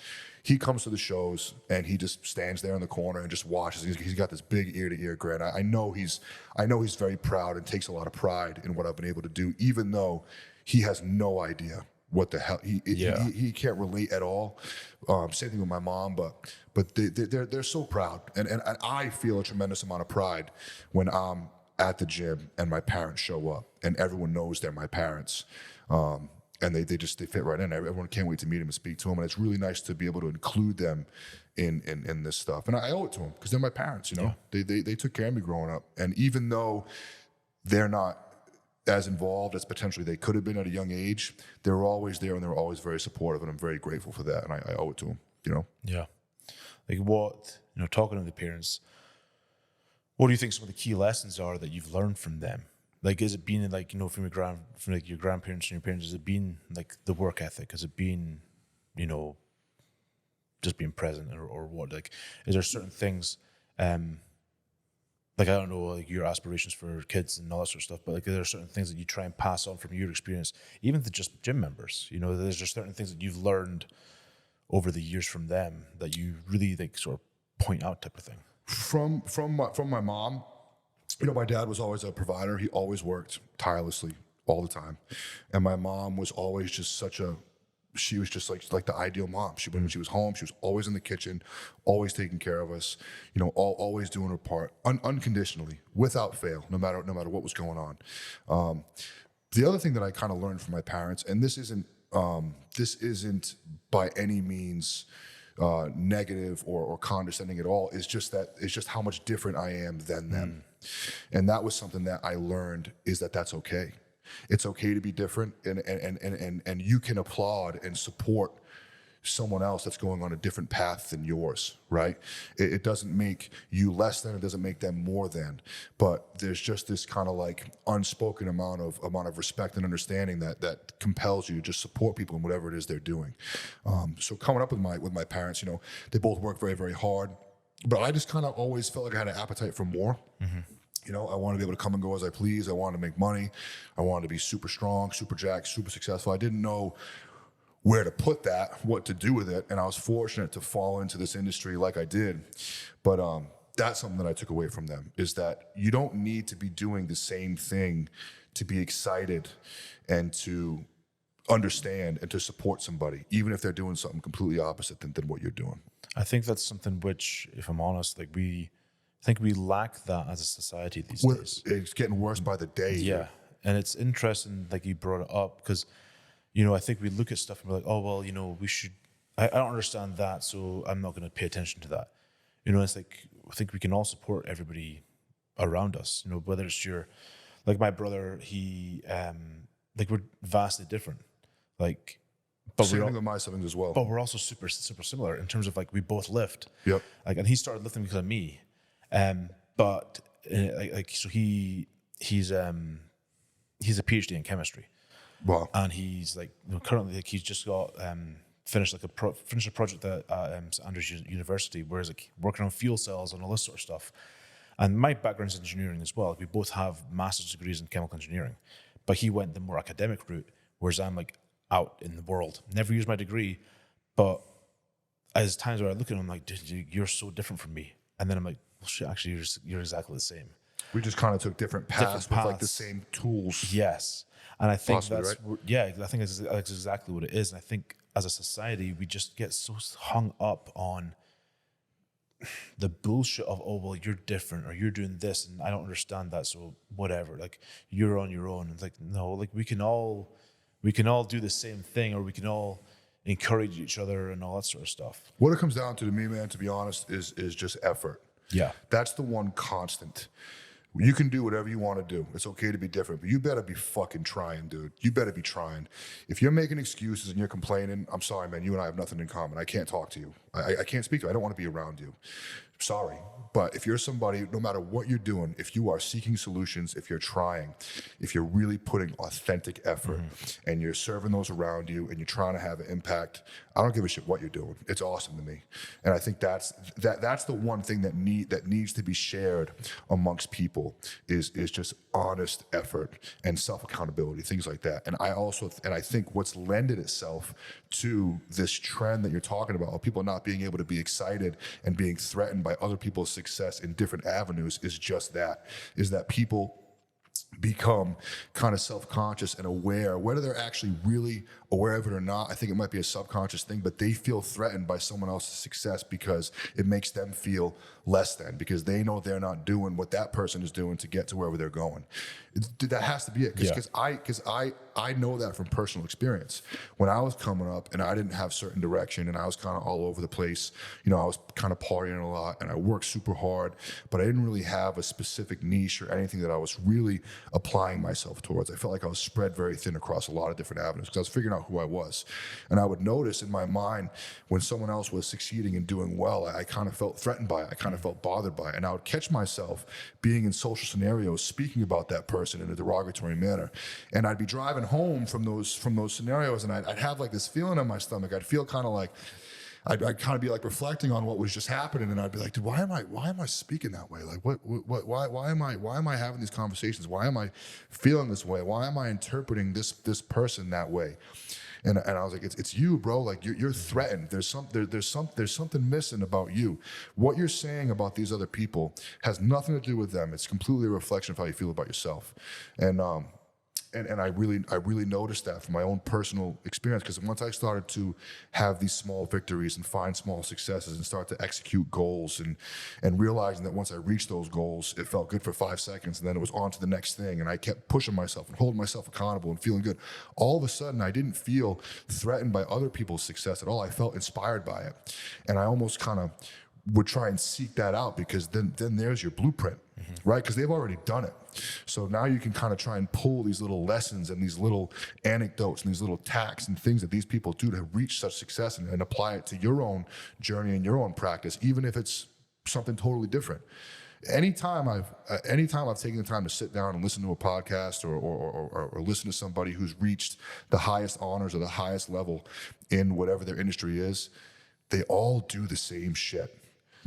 he comes to the shows and he just stands there in the corner and just watches. He's got this big ear-to-ear grin. I know he's very proud and takes a lot of pride in what I've been able to do, even though he has no idea what the hell he can't relate at all. Same thing with my mom, but they're so proud, and I feel a tremendous amount of pride when I'm at the gym and my parents show up and everyone knows they're my parents. And they fit right in. Everyone can't wait to meet them and speak to them. And it's really nice to be able to include them in this stuff. And I owe it to them because they're my parents, you know. Yeah. They took care of me growing up. And even though they're not as involved as potentially they could have been at a young age, they were always there and they were always very supportive. And I'm very grateful for that. And I owe it to them, you know. Yeah. Like what, you know, talking to the parents, what do you think some of the key lessons are that you've learned from them? Like, is it been like, you know, from your grandparents and your parents, has it been like the work ethic? Has it been, you know, just being present or what? Like, is there certain things, like, I don't know, like your aspirations for kids and all that sort of stuff, but like, are there certain things that you try and pass on from your experience, even to just gym members? You know, there's just certain things that you've learned over the years from them that you really like sort of point out type of thing? From my mom, you know, my dad was always a provider. He always worked tirelessly all the time. And my mom was always just such a she was just like the ideal mom. When she was home, she was always in the kitchen, always taking care of us, always doing her part, unconditionally, without fail, no matter what was going on. The other thing that I kind of learned from my parents, and this isn't by any means negative or condescending at all, is just how much different I am than them. And that was something that I learned, is that's okay. It's okay to be different, and you can applaud and support someone else that's going on a different path than yours, right? It doesn't make you less than, it doesn't make them more than, but there's just this kind of like unspoken amount of respect and understanding that compels you to just support people in whatever it is they're doing. So coming up with my parents, they both work very, very hard, but I just kind of always felt like I had an appetite for more. I wanted to be able to come and go as I please. I wanted to make money. I wanted to be super strong, super jacked, super successful. I didn't know where to put that, what to do with it, and I was fortunate to fall into this industry like I did. But that's something that I took away from them, is that you don't need to be doing the same thing to be excited and to understand and to support somebody, even if they're doing something completely opposite than what you're doing. I think that's something which, if I'm honest, like I think we lack that as a society these days. It's getting worse by the day. Yeah. And it's interesting, like you brought it up, because, I think we look at stuff and we're like, oh, well, we should, I don't understand that, so I'm not going to pay attention to that. It's like, I think we can all support everybody around us, whether it's like my brother, he, like we're vastly different. Like, but same thing with my siblings as well. But we're also super, super similar in terms of like, we both lift. Yep. Like, and he started lifting because of me. But so he's a PhD in chemistry. Wow. And he's like, currently, like he's just got finished a project at St Andrews University, where he's like working on fuel cells and all this sort of stuff. And my background's engineering as well. Like, we both have master's degrees in chemical engineering, but he went the more academic route, whereas I'm like out in the world. Never used my degree, but as times where I look at him, I'm like, dude, you're so different from me. And then I'm like, well, shit, actually, you're exactly the same. We just kind of took different paths with like the same tools. Yes. And I think Possibly, that's, right? Yeah, I think that's exactly what it is. And I think as a society, we just get so hung up on the bullshit of, oh, well, you're different, or you're doing this, and I don't understand that, so whatever. Like, you're on your own. It's like, no, like we can all do the same thing, or we can all encourage each other and all that sort of stuff. What it comes down to me, man, to be honest, is just effort. Yeah. That's the one constant. You can do whatever you want to do. It's okay to be different, but you better be fucking trying, dude. You better be trying. If you're making excuses and you're complaining, I'm sorry, man, you and I have nothing in common. I can't talk to you. I can't speak to you. I don't want to be around you. Sorry. But if you're somebody, no matter what you're doing, if you are seeking solutions, if you're trying, if you're really putting authentic effort and you're serving those around you and you're trying to have an impact, I don't give a shit what you're doing. It's awesome to me. And I think that's the one thing that needs to be shared amongst people is just honest effort and self-accountability, things like that. And I think what's lended itself to this trend that you're talking about, of people not being able to be excited and being threatened by other people's success in different avenues, is that people become kind of self-conscious and aware, whether they're actually really aware of it or not. I think it might be a subconscious thing, but they feel threatened by someone else's success because it makes them feel less than, because they know they're not doing what that person is doing to get to wherever they're going. That has to be it, because I know that from personal experience. When I was coming up and I didn't have certain direction and I was kind of all over the place, I was kind of partying a lot and I worked super hard, but I didn't really have a specific niche or anything that I was really applying myself towards. I felt like I was spread very thin across a lot of different avenues because I was figuring out who I was. And I would notice in my mind when someone else was succeeding and doing well, I kind of felt threatened by it. I kind of felt bothered by it. And I would catch myself being in social scenarios, speaking about that person in a derogatory manner. And I'd be driving home from those scenarios and I'd have like this feeling in my stomach. I'd feel kind of like, I'd kind of be like reflecting on what was just happening, and I'd be like, dude, why am I speaking that way? Like, why am I having these conversations? Why am I feeling this way? Why am I interpreting this person that way? And I was like, it's you, bro. Like you're threatened. There's something missing about you. What you're saying about these other people has nothing to do with them. It's completely a reflection of how you feel about yourself. And And I really noticed that from my own personal experience, because once I started to have these small victories and find small successes and start to execute goals and realizing that once I reached those goals, it felt good for 5 seconds and then it was on to the next thing, and I kept pushing myself and holding myself accountable and feeling good. All of a sudden, I didn't feel threatened by other people's success at all. I felt inspired by it. And I almost kind of would try and seek that out, because then there's your blueprint, right? Because they've already done it. So now you can kind of try and pull these little lessons and these little anecdotes and these little tacks and things that these people do to reach such success, and apply it to your own journey and your own practice, even if it's something totally different. Anytime I've taken the time to sit down and listen to a podcast or listen to somebody who's reached the highest honors or the highest level in whatever their industry is, they all do the same shit.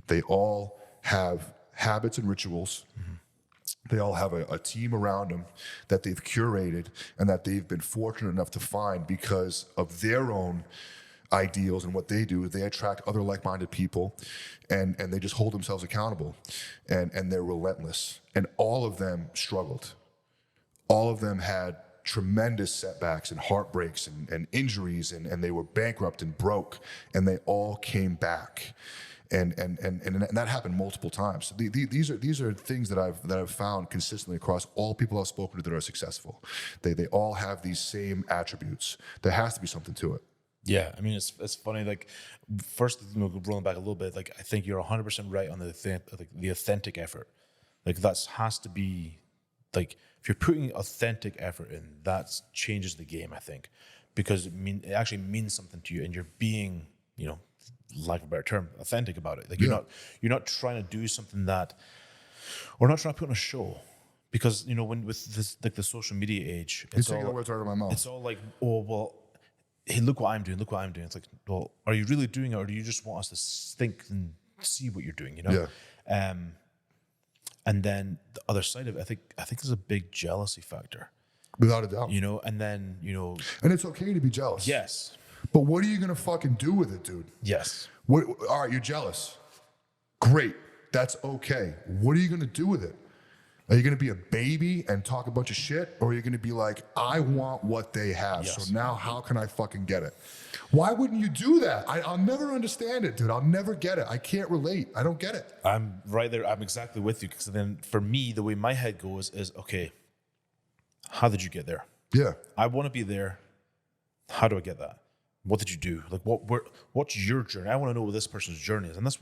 They all have habits and rituals. They all have a team around them that they've curated and that they've been fortunate enough to find because of their own ideals. And what they do is they attract other like-minded people, and they just hold themselves accountable, and they're relentless. And all of them struggled. All of them had tremendous setbacks and heartbreaks and injuries, and they were bankrupt and broke, and they all came back. And that happened multiple times. These are things that I've found consistently across all people I've spoken to that are successful. They all have these same attributes. There has to be something to it. Yeah, I mean, it's funny. Like, first, rolling back a little bit, like I think you're 100% right on the authentic effort. Like that has to be, like, if you're putting authentic effort in, that changes the game, I think, because it actually means something to you, and you're being, lack of a better term, authentic about it. Like you're not trying to do something that, or not trying to put on a show, because when with this, like the social media age, it's taking the words out of my mouth. It's all like, oh well, hey, look what I'm doing. Look what I'm doing. It's like, well, are you really doing it, or do you just want us to think and see what you're doing? Yeah. And then the other side of it, I think there's a big jealousy factor. Without a doubt. And then and it's okay to be jealous. Yes. But what are you gonna fucking do with it, dude? Yes. All right, you're jealous. Great. That's okay. What are you gonna do with it? Are you gonna be a baby and talk a bunch of shit? Or are you gonna be like, I want what they have, Yes. so now how can I fucking get it? Why wouldn't you do that? I'll never understand it, dude. I'll never get it. I can't relate. I don't get it. I'm right there. I'm exactly with you. Because then for me, the way my head goes is, okay, how did you get there? Yeah. I want to be there. How do I get that? What did you do? Like, what's your journey? I want to know what this person's journey is. And that's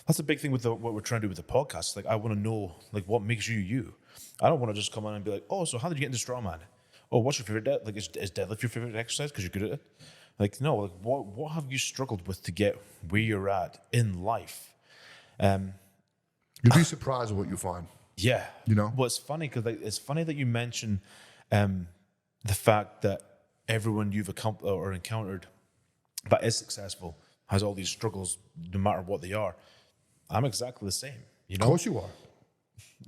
that's a big thing with what we're trying to do with the podcast. Like, I want to know, like, what makes you you. I don't want to just come on and be like, oh, so how did you get into strongman? Oh, what's your favorite deadlift? Like, is deadlift your favorite exercise because you're good at it? Like, no, like, what have you struggled with to get where you're at in life? You'd be surprised at what you find. Yeah. Well, it's funny because it's funny that you mention the fact that everyone you've encountered that is successful has all these struggles, no matter what they are. I'm exactly the same. Of course you are.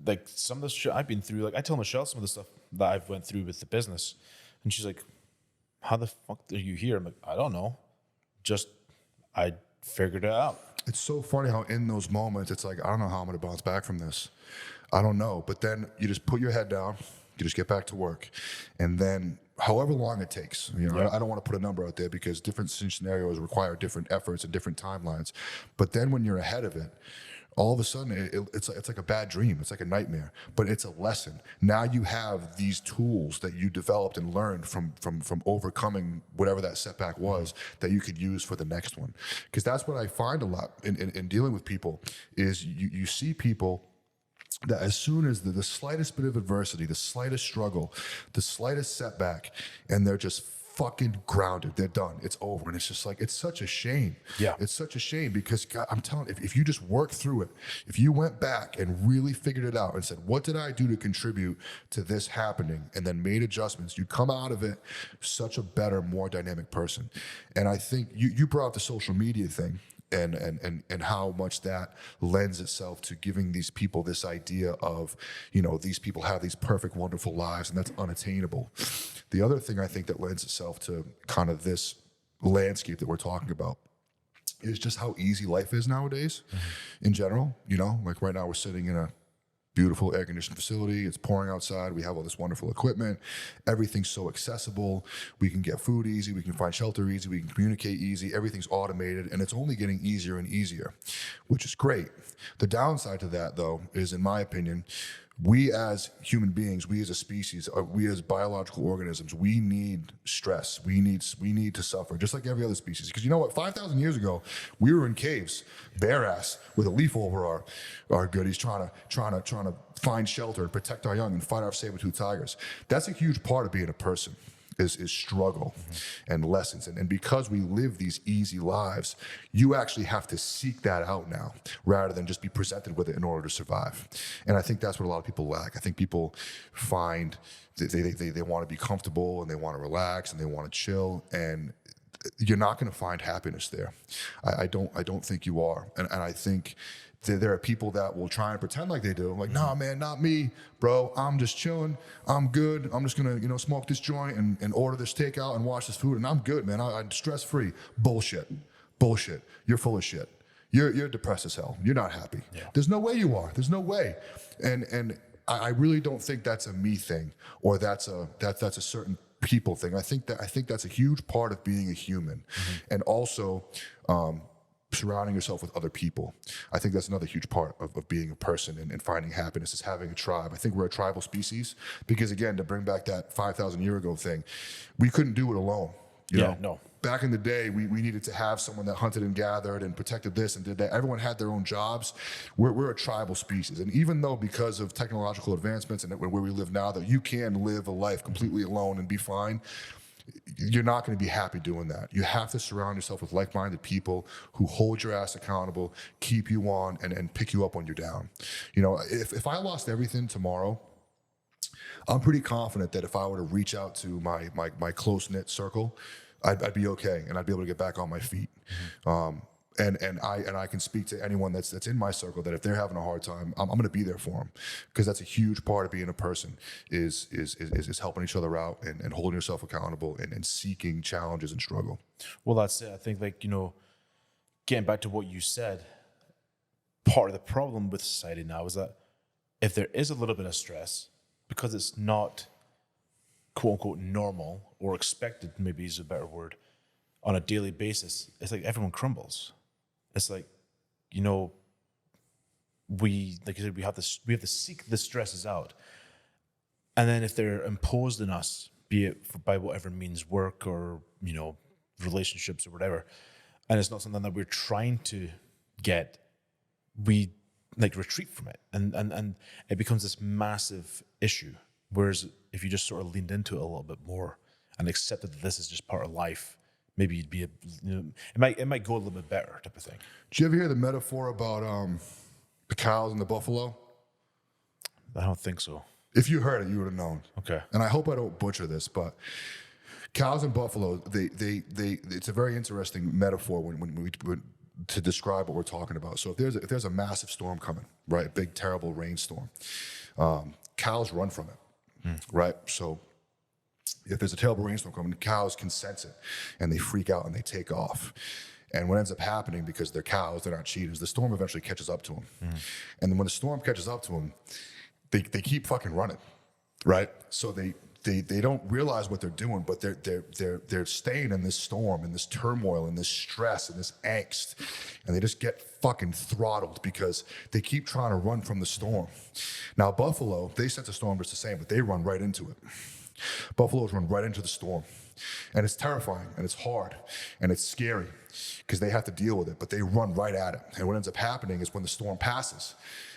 Like, some of the shit I've been through, like I tell Michelle some of the stuff that I've went through with the business, and she's like, how the fuck are you here? I'm like, I don't know. Just, I figured it out. It's so funny how in those moments, it's like, I don't know how I'm going to bounce back from this. I don't know. But then you just put your head down, you just get back to work. And then however long it takes, Yeah. I don't want to put a number out there because different scenarios require different efforts and different timelines. But then when you're ahead of it, all of a sudden, it's like a bad dream. It's like a nightmare, but it's a lesson. Now you have these tools that you developed and learned from overcoming whatever that setback was that you could use for the next one. Because that's what I find a lot in dealing with people is you see people that as soon as the slightest bit of adversity, the slightest struggle, the slightest setback, and they're just fucking grounded. They're done. It's over. And it's just like, it's such a shame. Yeah. It's such a shame because God, I'm telling you, if you just worked through it, if you went back and really figured it out and said, what did I do to contribute to this happening? And then made adjustments, you come out of it such a better, more dynamic person. And I think you brought up the social media thing. And how much that lends itself to giving these people this idea of, these people have these perfect, wonderful lives, and that's unattainable. The other thing I think that lends itself to kind of this landscape that we're talking about is just how easy life is nowadays in general. Like right now we're sitting in a beautiful air-conditioned facility. It's pouring outside. We have all this wonderful equipment. Everything's so accessible. We can get food easy. We can find shelter easy. We can communicate easy. Everything's automated, and it's only getting easier and easier, which is great. The downside to that, though, is, in my opinion, we as human beings, we as a species, we as biological organisms, we need stress. We need to suffer, just like every other species. Because you know what? 5,000 years ago, we were in caves, bare ass, with a leaf over our goodies, trying to find shelter and protect our young and fight our saber-toothed tigers. That's a huge part of being a person. Is struggle and lessons. And because we live these easy lives, you actually have to seek that out now rather than just be presented with it in order to survive. And I think that's what a lot of people lack. I think people find they want to be comfortable and they want to relax and they want to chill, and you're not going to find happiness there. I don't think you are. And I think there are people that will try and pretend like they do. I'm like, nah, man, not me, bro. I'm just chilling. I'm good. I'm just gonna, smoke this joint and order this takeout and watch this food, and I'm good, man. I'm stress-free. Bullshit. You're full of shit. You're depressed as hell. You're not happy. Yeah. There's no way you are. There's no way. And I really don't think that's a me thing, or that's a certain people thing. I think that's a huge part of being a human, and also surrounding yourself with other people. I think that's another huge part of being a person and finding happiness, is having a tribe. I think we're a tribal species because, again, to bring back that 5,000 year ago thing, we couldn't do it alone. You know? No. Back in the day, we needed to have someone that hunted and gathered and protected this and did that. Everyone had their own jobs. We're a tribal species. And even though, because of technological advancements and where we live now, that you can live a life completely alone and be fine, you're not going to be happy doing that. You have to surround yourself with like-minded people who hold your ass accountable, keep you on, and pick you up when you're down. If I lost everything tomorrow, I'm pretty confident that if I were to reach out to my close-knit circle, I'd be okay, and I'd be able to get back on my feet. And I can speak to anyone that's in my circle that if they're having a hard time, I'm going to be there for them, because that's a huge part of being a person is helping each other out and holding yourself accountable and seeking challenges and struggle. Well, that's it. I think, getting back to what you said, part of the problem with society now is that if there is a little bit of stress, because it's not quote unquote normal or expected, maybe is a better word, on a daily basis, it's like everyone crumbles. It's like, we, like you said, we have to seek the stresses out. And then if they're imposed on us, be it by whatever means, work or, relationships or whatever, and it's not something that we're trying to get, we retreat from it. And it becomes this massive issue. Whereas if you just sort of leaned into it a little bit more and accepted that this is just part of life, maybe you'd be it might go a little bit better, type of thing. Did you ever hear the metaphor about the cows and the buffalo? I don't think so. If you heard it, you would have known. Okay. And I hope I don't butcher this, but cows and buffalo, they it's a very interesting metaphor when we to describe what we're talking about. So if there's a massive storm coming, right, a big terrible rainstorm, cows run from it, right? So if there's a terrible rainstorm coming, cows can sense it, and they freak out and they take off. And what ends up happening, because they're cows, they're not cheaters, the storm eventually catches up to them. And then when the storm catches up to them, they keep fucking running, right? So they don't realize what they're doing, but they're staying in this storm, in this turmoil, in this stress, in this angst, and they just get fucking throttled because they keep trying to run from the storm. Now, buffalo, they sense a storm just the same, but they run right into it. Buffaloes run right into the storm, and it's terrifying, and it's hard, and it's scary because they have to deal with it, but they run right at it. And what ends up happening is when the storm passes,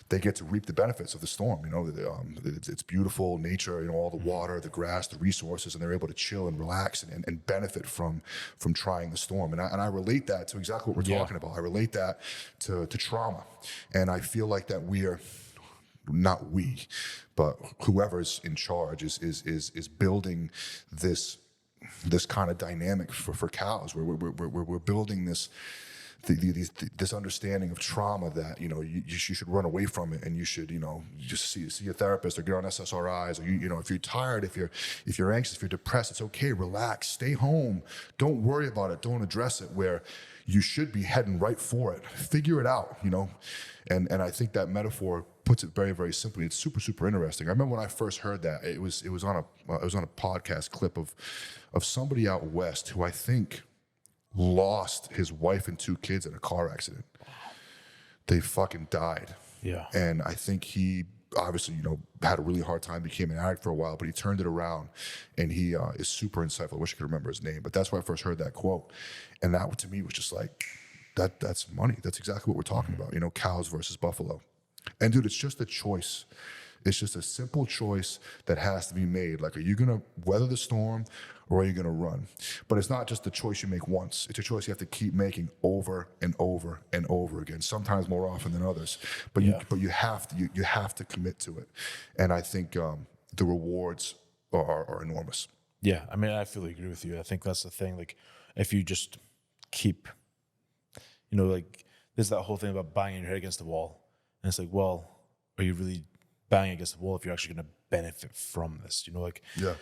they get to reap the benefits of the storm. It's beautiful nature, all the water, the grass, the resources, and they're able to chill and relax and benefit from trying the storm. And I relate that to exactly what we're talking about. I relate that to trauma, and I feel like that not we, but whoever's in charge is building this kind of dynamic for cows, where we're building this this understanding of trauma that, you know, you should run away from it, and you should, you know, just see a therapist or get on SSRIs, or you know, if you're tired, if you're anxious, if you're depressed, it's okay, relax, stay home, don't worry about it, don't address it, where you should be heading right for it, figure it out, you know. And I think that metaphor puts it very, very simply. It's super, super interesting. I remember when I first heard that, it was on a podcast clip of somebody out west who I think lost his wife and 2 kids in a car accident. They fucking died. Yeah. And I think he obviously, you know, had a really hard time, became an addict for a while, but he turned it around, and he is super insightful. I wish I could remember his name, but that's where I first heard that quote. And that to me was just like, that's money. That's exactly what we're talking about, you know, cows versus buffalo. And dude, it's just a choice. It's just a simple choice that has to be made. Like, are you going to weather the storm, or are you going to run? But it's not just the choice you make once. It's a choice you have to keep making over and over and over again, sometimes more often than others. But you have to commit to it. And I think the rewards are enormous. Yeah, I mean, I fully agree with you. I think that's the thing. Like, if you just keep, you know, like, there's that whole thing about banging your head against the wall. And it's like, well, are you really banging against the wall if you're actually going to benefit from this? You know, like, yeah.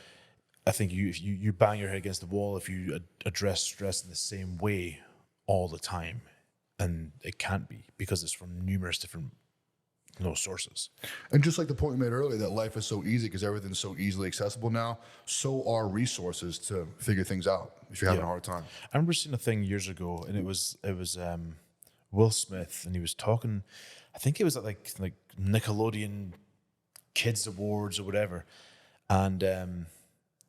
I think if you bang your head against the wall, if you address stress in the same way all the time, and it can't be, because it's from numerous different, you know, sources. And just like the point we made earlier, that life is so easy because everything's so easily accessible now, so are resources to figure things out if you're having a hard time. I remember seeing a thing years ago, and it was Will Smith, and he was talking, I think it was at like Nickelodeon Kids Awards or whatever, and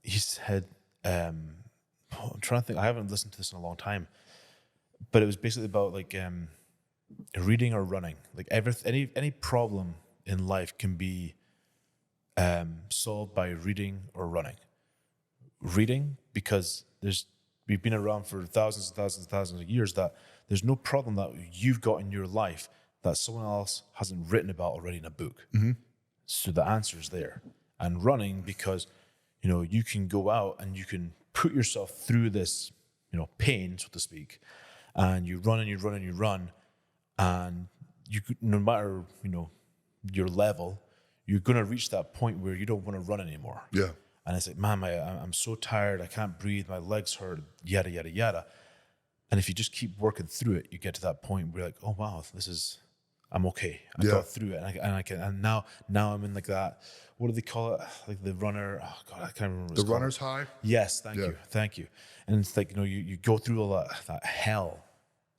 he said, I'm trying to think, I haven't listened to this in a long time, but it was basically about like reading or running. Like, any problem in life can be solved by reading or running. Reading, because we've been around for thousands and thousands and thousands of years, that there's no problem that you've got in your life that someone else hasn't written about already in a book. Mm-hmm. So the answer is there. And running, because, you know, you can go out and you can put yourself through this, you know, pain, so to speak, and you run and you run and you run, and you could, no matter, you know, your level, you're going to reach that point where you don't want to run anymore. Yeah. And it's like, man, I'm so tired, I can't breathe, my legs hurt, yada, yada, yada. And if you just keep working through it, you get to that point where you're like, oh, wow, I'm okay. I got through it. And now I'm in like that, what do they call it? Like the runner, oh God, I can't remember. The runner's high? Yes, thank you. And it's like, you know, you go through all that hell,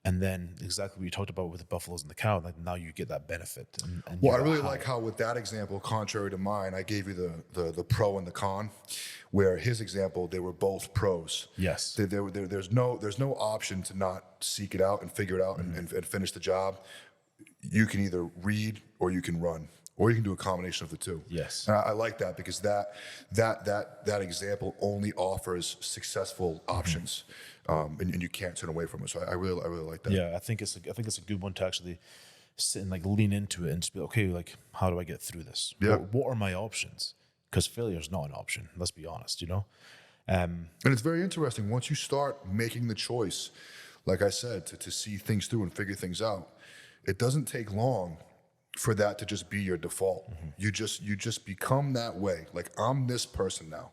and then exactly what you talked about with the buffaloes and the cow, like now you get that benefit. And well, I really like how with that example, contrary to mine, I gave you the pro and the con, where his example, they were both pros. Yes. There's no option to not seek it out and figure it out and finish the job. You can either read or you can run, or you can do a combination of the two. Yes. And I like that, because that example only offers successful options, and you can't turn away from it. So I really like that. Yeah, I think it's a good one to actually sit and like lean into it and just be, okay, like, how do I get through this? Yeah. What are my options? Because failure is not an option. Let's be honest, you know. And it's very interesting once you start making the choice, like I said, to see things through and figure things out. It doesn't take long for that to just be your default. Mm-hmm. You just become that way. Like, I'm this person now.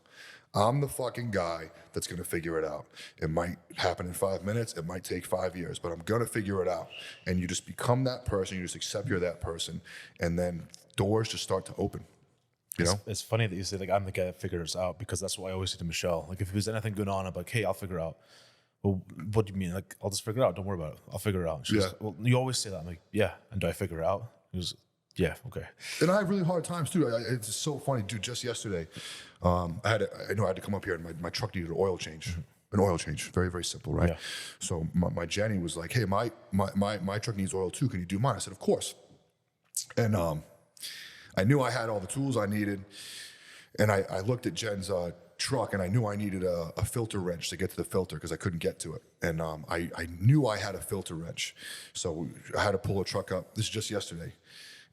I'm the fucking guy that's going to figure it out. It might happen in 5 minutes. It might take 5 years, but I'm going to figure it out. And you just become that person. You just accept you're that person. And then doors just start to open. You know? It's funny that you say, like, I'm the guy that figures it out, because that's what I always say to Michelle. Like, if there's anything going on, I'm like, hey, I'll figure it out. Well, what do you mean? Like, I'll just figure it out. Don't worry about it. I'll figure it out. She goes, well, you always say that. I'm like, yeah. And do I figure it out? He goes, yeah, okay. And I have really hard times too. It's so funny, dude. Just yesterday, I had to come up here, and my truck needed an oil change. Mm-hmm. An oil change, very, very simple, right? Yeah. So my Jenny was like, hey, my truck needs oil too. Can you do mine? I said, of course. And I knew I had all the tools I needed, and I looked at Jen's truck, and I knew I needed a filter wrench to get to the filter, because I couldn't get to it. And I knew I had a filter wrench. So I had to pull a truck up. This is just yesterday.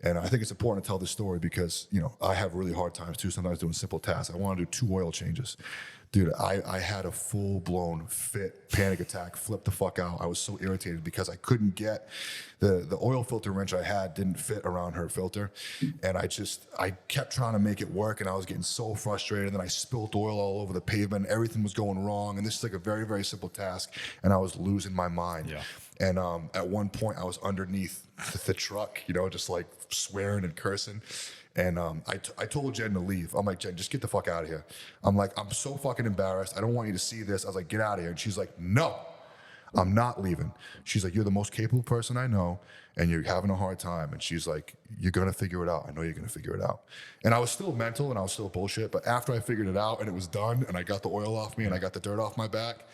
And I think it's important to tell this story because, you know, I have really hard times too, sometimes doing simple tasks. I want to do 2 oil changes. Dude, I had a full-blown fit, panic attack, flipped the fuck out. I was so irritated because I couldn't get the oil filter wrench I had didn't fit around her filter. And I kept trying to make it work, and I was getting so frustrated. And then I spilled oil all over the pavement. Everything was going wrong. And this is like a very, very simple task. And I was losing my mind. Yeah. And at one point I was underneath the truck, you know, just like swearing and cursing. And I told Jen to leave. I'm like, Jen, just get the fuck out of here. I'm like, I'm so fucking embarrassed. I don't want you to see this. I was like, get out of here. And she's like, no, I'm not leaving. She's like, you're the most capable person I know, and you're having a hard time. And she's like, you're going to figure it out. I know you're going to figure it out. And I was still mental and I was still bullshit. But after I figured it out and it was done and I got the oil off me and I got the dirt off my back,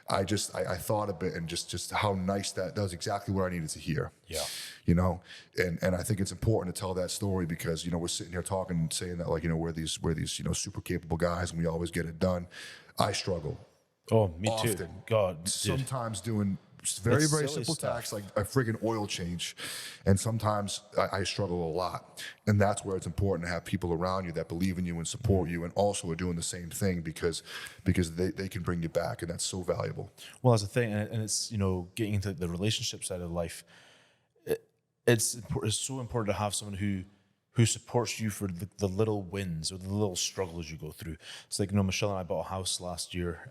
I thought a bit, and just how nice that was exactly what I needed to hear. Yeah. You know, and I think it's important to tell that story because, you know, we're sitting here talking and saying that, like, you know, we're these, you know, super capable guys and we always get it done. I struggle. Oh, me often. too. God, sometimes doing very, very simple tasks like a friggin' oil change. And sometimes I struggle a lot. And that's where it's important to have people around you that believe in you and support you and also are doing the same thing because they can bring you back. And that's so valuable. Well, that's the thing. And it's, you know, getting into the relationship side of life. It's so important to have someone who supports you for the little wins or the little struggles you go through. It's like, you know, Michelle and I bought a house last year.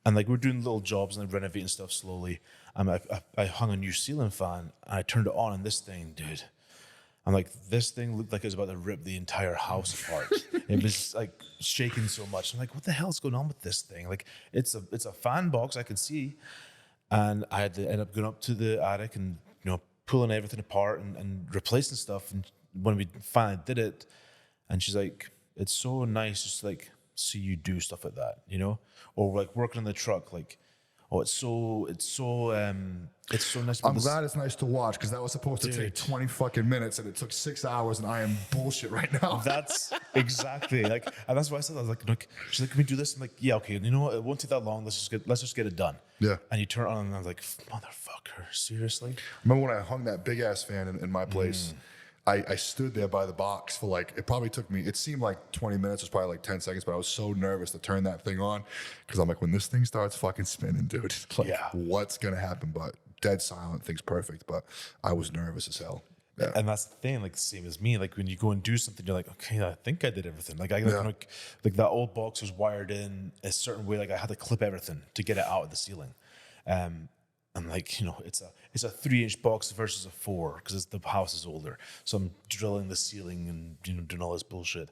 And like we're doing little jobs and renovating stuff slowly. I hung a new ceiling fan and I turned it on, and this thing, dude, I'm like, this thing looked like it was about to rip the entire house apart. It was like shaking so much. I'm like, what the hell is going on with this thing? Like it's a fan box I can see, and I had to end up going up to the attic and, you know, pulling everything apart and replacing stuff. And when we finally did it, and she's like, it's so nice just like see you do stuff like that, you know, or like working on the truck, like, oh, it's so nice. I'm glad it's nice to watch because that was supposed to take 20 fucking minutes and it took 6 hours, and I am bullshit right now. That's exactly like, and that's why I said, I was like, look, she's like, can we do this? I'm like, yeah, okay. You know what? It won't take that long. Let's just get it done. Yeah. And you turn it on, and I was like, motherfucker, seriously? Remember when I hung that big ass fan in my place? I stood there by the box for like, it probably took me, it seemed like 20 minutes, it was probably like 10 seconds, but I was so nervous to turn that thing on because I'm like, when this thing starts fucking spinning, dude, like, what's going to happen? But dead silent, thing's perfect, but I was nervous as hell. Yeah. And that's the thing, like, the same as me. Like, when you go and do something, you're like, okay, I think I did everything. Like, like that old box was wired in a certain way. Like, I had to clip everything to get it out of the ceiling. And like, you know, it's a 3-inch box versus a 4 because the house is older. So I'm drilling the ceiling and, you know, doing all this bullshit.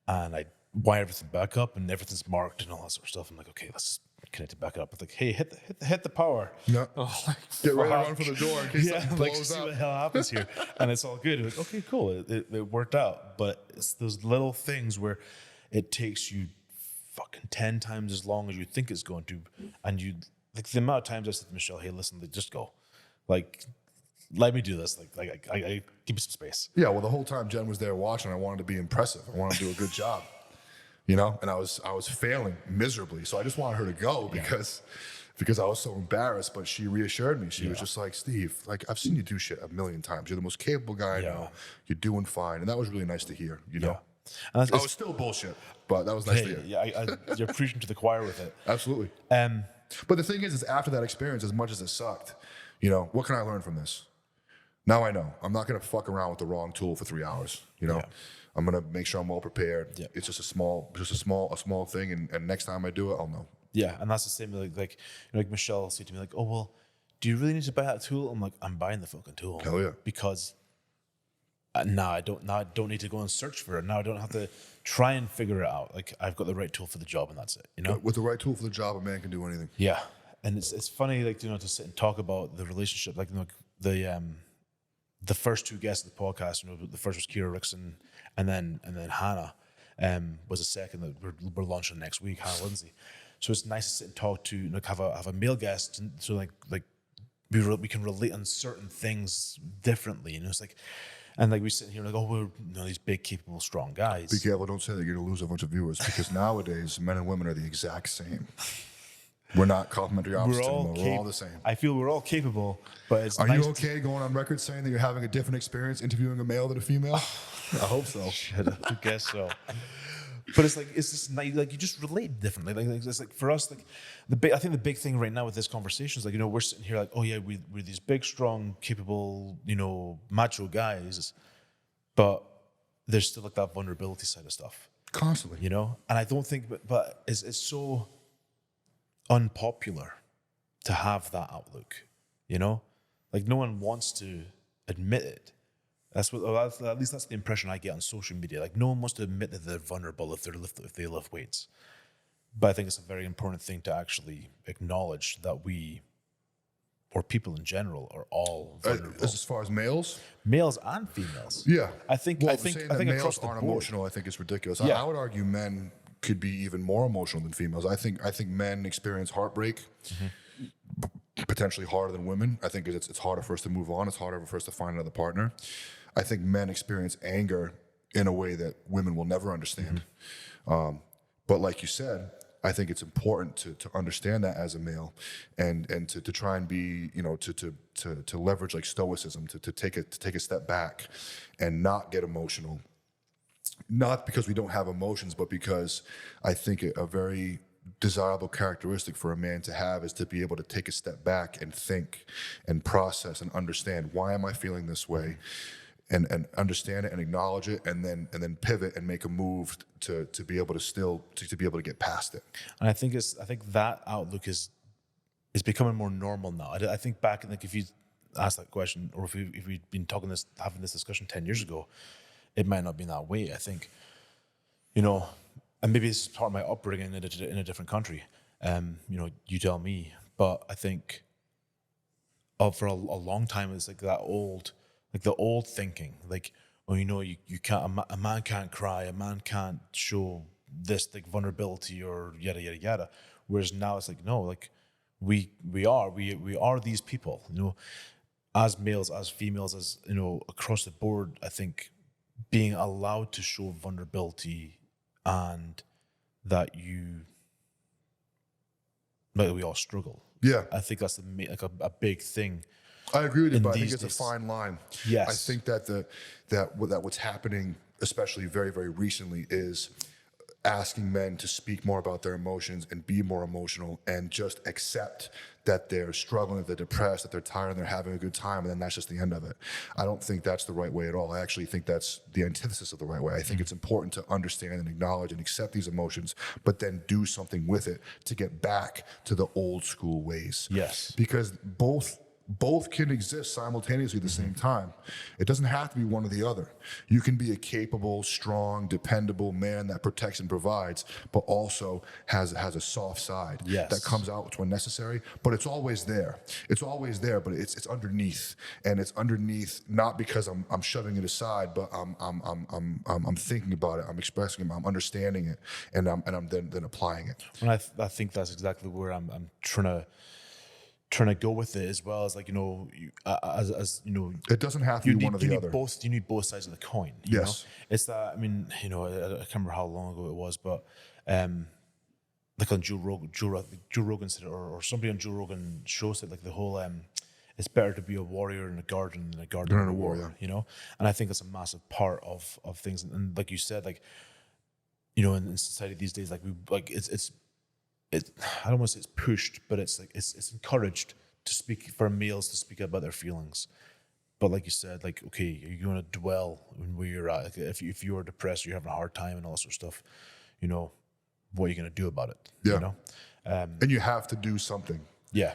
And I wire everything back up and everything's marked and all that sort of stuff. I'm like, okay, let's connect it back up. It's like, hey, hit the power. No. Oh, like, get ready to run for the door in case something blows see up. what the hell happens here. And it's all good. Like, okay, cool. It worked out. But it's those little things where it takes you fucking 10 times as long as you think it's going to. And you, like, the amount of times I said to Michelle, hey, listen, just go. Like, let me do this. Like I give me some space. Yeah, well, the whole time Jen was there watching, I wanted to be impressive. I wanted to do a good job, you know? And I was failing miserably. So I just wanted her to go because I was so embarrassed. But she reassured me. She was just like, Steve, like, I've seen you do shit a million times. You're the most capable guy I know. You're doing fine. And that was really nice to hear, you know? And I was still bullshit, but that was nice to hear. Yeah, you're preaching to the choir with it. Absolutely. But the thing is after that experience, as much as it sucked, you know, what can I learn from this? Now I know. I'm not going to fuck around with the wrong tool for 3 hours, you know? I'm going to make sure I'm well prepared. Yeah. It's just a small thing, and next time I do it, I'll know. Yeah, and that's the same, like Michelle will say to me, like, oh, well, do you really need to buy that tool? I'm like, I'm buying the fucking tool. Hell yeah. Because now I don't need to go and search for it. Now I don't have to try and figure it out. Like, I've got the right tool for the job, and that's it. You know, with the right tool for the job, a man can do anything. Yeah, and it's funny, like, you know, to sit and talk about the relationship. Like, you know, the first 2 guests of the podcast. You know, the first was Kira Rickson, and then Hannah was the second that we're launching next week. Hannah Lindsay. So it's nice to sit and talk to, like, have a male guest, and so like we can relate on certain things differently. You know, it's like. And like we sit here like, oh, we're, you know, these big, capable, strong guys. Be careful, don't say that you're going to lose a bunch of viewers because nowadays men and women are the exact same. We're not complementary opposites anymore. We're all the same. I feel we're all capable, but it's Are you okay going on record saying that you're having a different experience interviewing a male than a female? I hope so. I guess so. But it's like, it's just like you just relate differently. Like it's like for us, like I think the big thing right now with this conversation is like, we're sitting here like, oh yeah, we're these big, strong, capable, macho guys, but there's still like that vulnerability side of stuff. Constantly. And I don't think, but it's so unpopular to have that outlook, like no one wants to admit it. At least that's the impression I get on social media. Like no one wants to admit that they're vulnerable if they lift weights. But I think it's a very important thing to actually acknowledge that we, or people in general, are all vulnerable. As far as males and females. Yeah, I think saying that males across the aren't board, emotional, I think is ridiculous. Yeah. I would argue men could be even more emotional than females. I think men experience heartbreak potentially harder than women. I think it's harder for us to move on. It's harder for us to find another partner. I think men experience anger in a way that women will never understand. But like you said, I think it's important to understand that as a male, and to try and be, to leverage like stoicism, to take a step back and not get emotional. Not because we don't have emotions, but because I think a very desirable characteristic for a man to have is to be able to take a step back and think and process and understand, why am I feeling this way, and understand it and acknowledge it, and then pivot and make a move to be able to be able to get past it. And I think that outlook is becoming more normal now. I think back, like if you asked that question, or if we'd been having this discussion 10 years ago, it might not have been that way. I think, and maybe this is part of my upbringing in a different country. You tell me. But I think for a long time, it's like that old, like the old thinking, like, oh, you can't, a man can't cry, a man can't show this like vulnerability or yada yada yada. Whereas now it's like, no, like we are these people, as males, as females, as across the board. I think being allowed to show vulnerability, and that we all struggle. Yeah, I think that's a big thing. I agree with you, but I think these it's a days. fine line. Yes. I think that what's happening, especially very, very recently, is asking men to speak more about their emotions and be more emotional, and just accept that they're struggling, that they're depressed, that they're tired, and they're having a good time, and then that's just the end of it. I don't think that's the right way at all. I actually think that's the antithesis of the right way. I think it's important to understand and acknowledge and accept these emotions, but then do something with it to get back to the old school ways. Yes. Because both can exist simultaneously at the same time. It doesn't have to be one or the other. You can be a capable, strong, dependable man that protects and provides, but also has a soft side that comes out when necessary. But it's always there. It's always there, but it's underneath, and it's underneath not because I'm shoving it aside, but I'm thinking about it. I'm expressing it. I'm understanding it, and I'm then applying it. And I think that's exactly where I'm trying to go with it, as well as like, it doesn't have to be one or the other. You need both sides of the coin. You know? It's that, I mean, I can't remember how long ago it was, but like on Joe Rogan said, or somebody on Joe Rogan show said, like the whole it's better to be a warrior in a garden than a gardener in a war. And I think that's a massive part of things. And like you said, like, in society these days, like it's I don't want to say it's pushed, but it's like it's encouraged for males to speak about their feelings. But like you said, like, okay, are you going to dwell on where you're at? Like if you're depressed, or you're having a hard time and all that sort of stuff, what are you going to do about it? Yeah. And you have to do something. Yeah.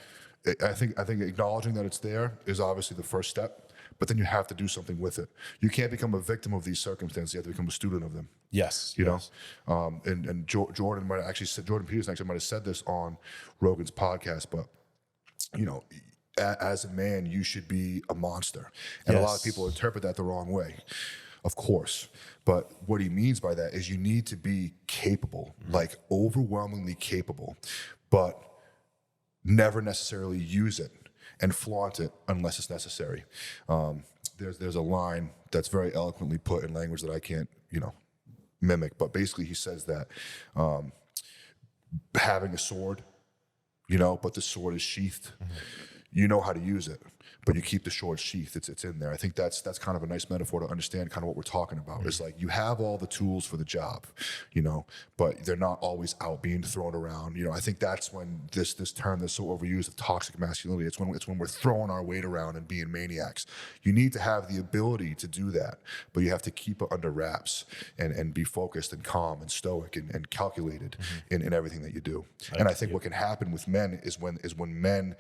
I think acknowledging that it's there is obviously the first step, but then you have to do something with it. You can't become a victim of these circumstances. You have to become a student of them. Yes. You know? And Jordan Peterson actually might have said this on Rogan's podcast, but as a man, you should be a monster. And a lot of people interpret that the wrong way, of course. But what he means by that is you need to be capable, like overwhelmingly capable, but never necessarily use it and flaunt it unless it's necessary. There's a line that's very eloquently put in language that I can't, mimic, but basically he says that having a sword, but the sword is sheathed, you know how to use it, but you keep the sword sheath. It's in there. I think that's kind of a nice metaphor to understand kind of what we're talking about. It's like you have all the tools for the job, but they're not always out being thrown around. I think that's when this term that's so overused of toxic masculinity. It's when we're throwing our weight around and being maniacs. You need to have the ability to do that, but you have to keep it under wraps and be focused and calm and stoic and calculated in everything that you do. And I think what can happen with men is when men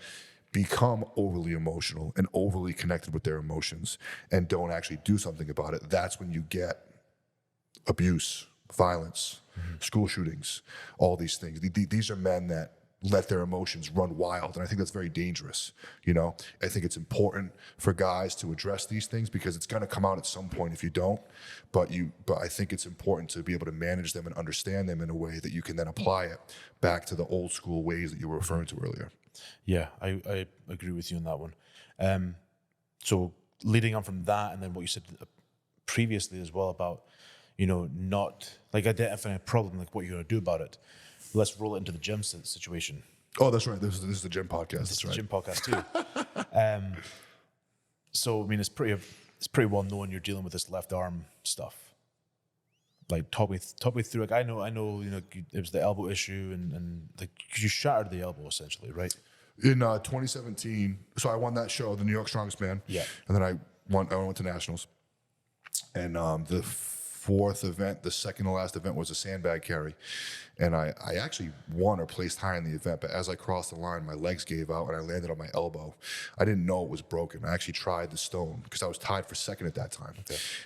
become overly emotional and overly connected with their emotions and don't actually do something about it. That's when you get abuse, violence, school shootings, all these things. These are men that let their emotions run wild, and I think that's very dangerous. I think it's important for guys to address these things because it's going to come out at some point if you don't. But I think it's important to be able to manage them and understand them in a way that you can then apply it back to the old school ways that you were referring to earlier. Yeah, I agree with you on that one. So leading on from that, and then what you said previously as well about, not like identifying a problem, like what you're going to do about it. Let's roll it into the gym situation. Oh, that's right. This is the gym podcast. That's right. Gym podcast too. So I mean, it's pretty well known you're dealing with this left arm stuff. Like talk me through. Like I know. It was the elbow issue, and like you shattered the elbow essentially, right? In 2017, so I won that show, the New York Strongest Man. Yeah. And then I went to nationals, and the fourth event, the second to last event, was a sandbag carry, and I actually won or placed high in the event. But as I crossed the line, my legs gave out, and I landed on my elbow. I didn't know it was broken. I actually tried the stone because I was tied for second at that time,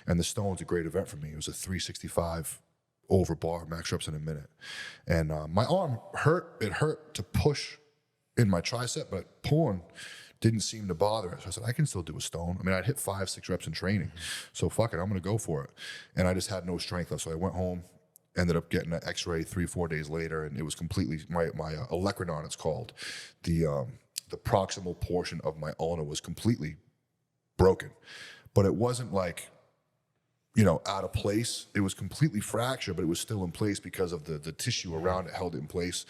and the stone's a great event for me. It was a 365 over bar, max reps in a minute, and my arm hurt. It hurt to push in my tricep, but pulling didn't seem to bother us. So I said, I can still do a stone. I mean, I'd hit 5-6 reps in training. So fuck it, I'm going to go for it. And I just had no strength left. So I went home, ended up getting an x-ray 3-4 days later, and it was completely, my olecranon, it's called, the proximal portion of my ulna was completely broken. But it wasn't like, out of place. It was completely fractured, but it was still in place because of the tissue around it held it in place.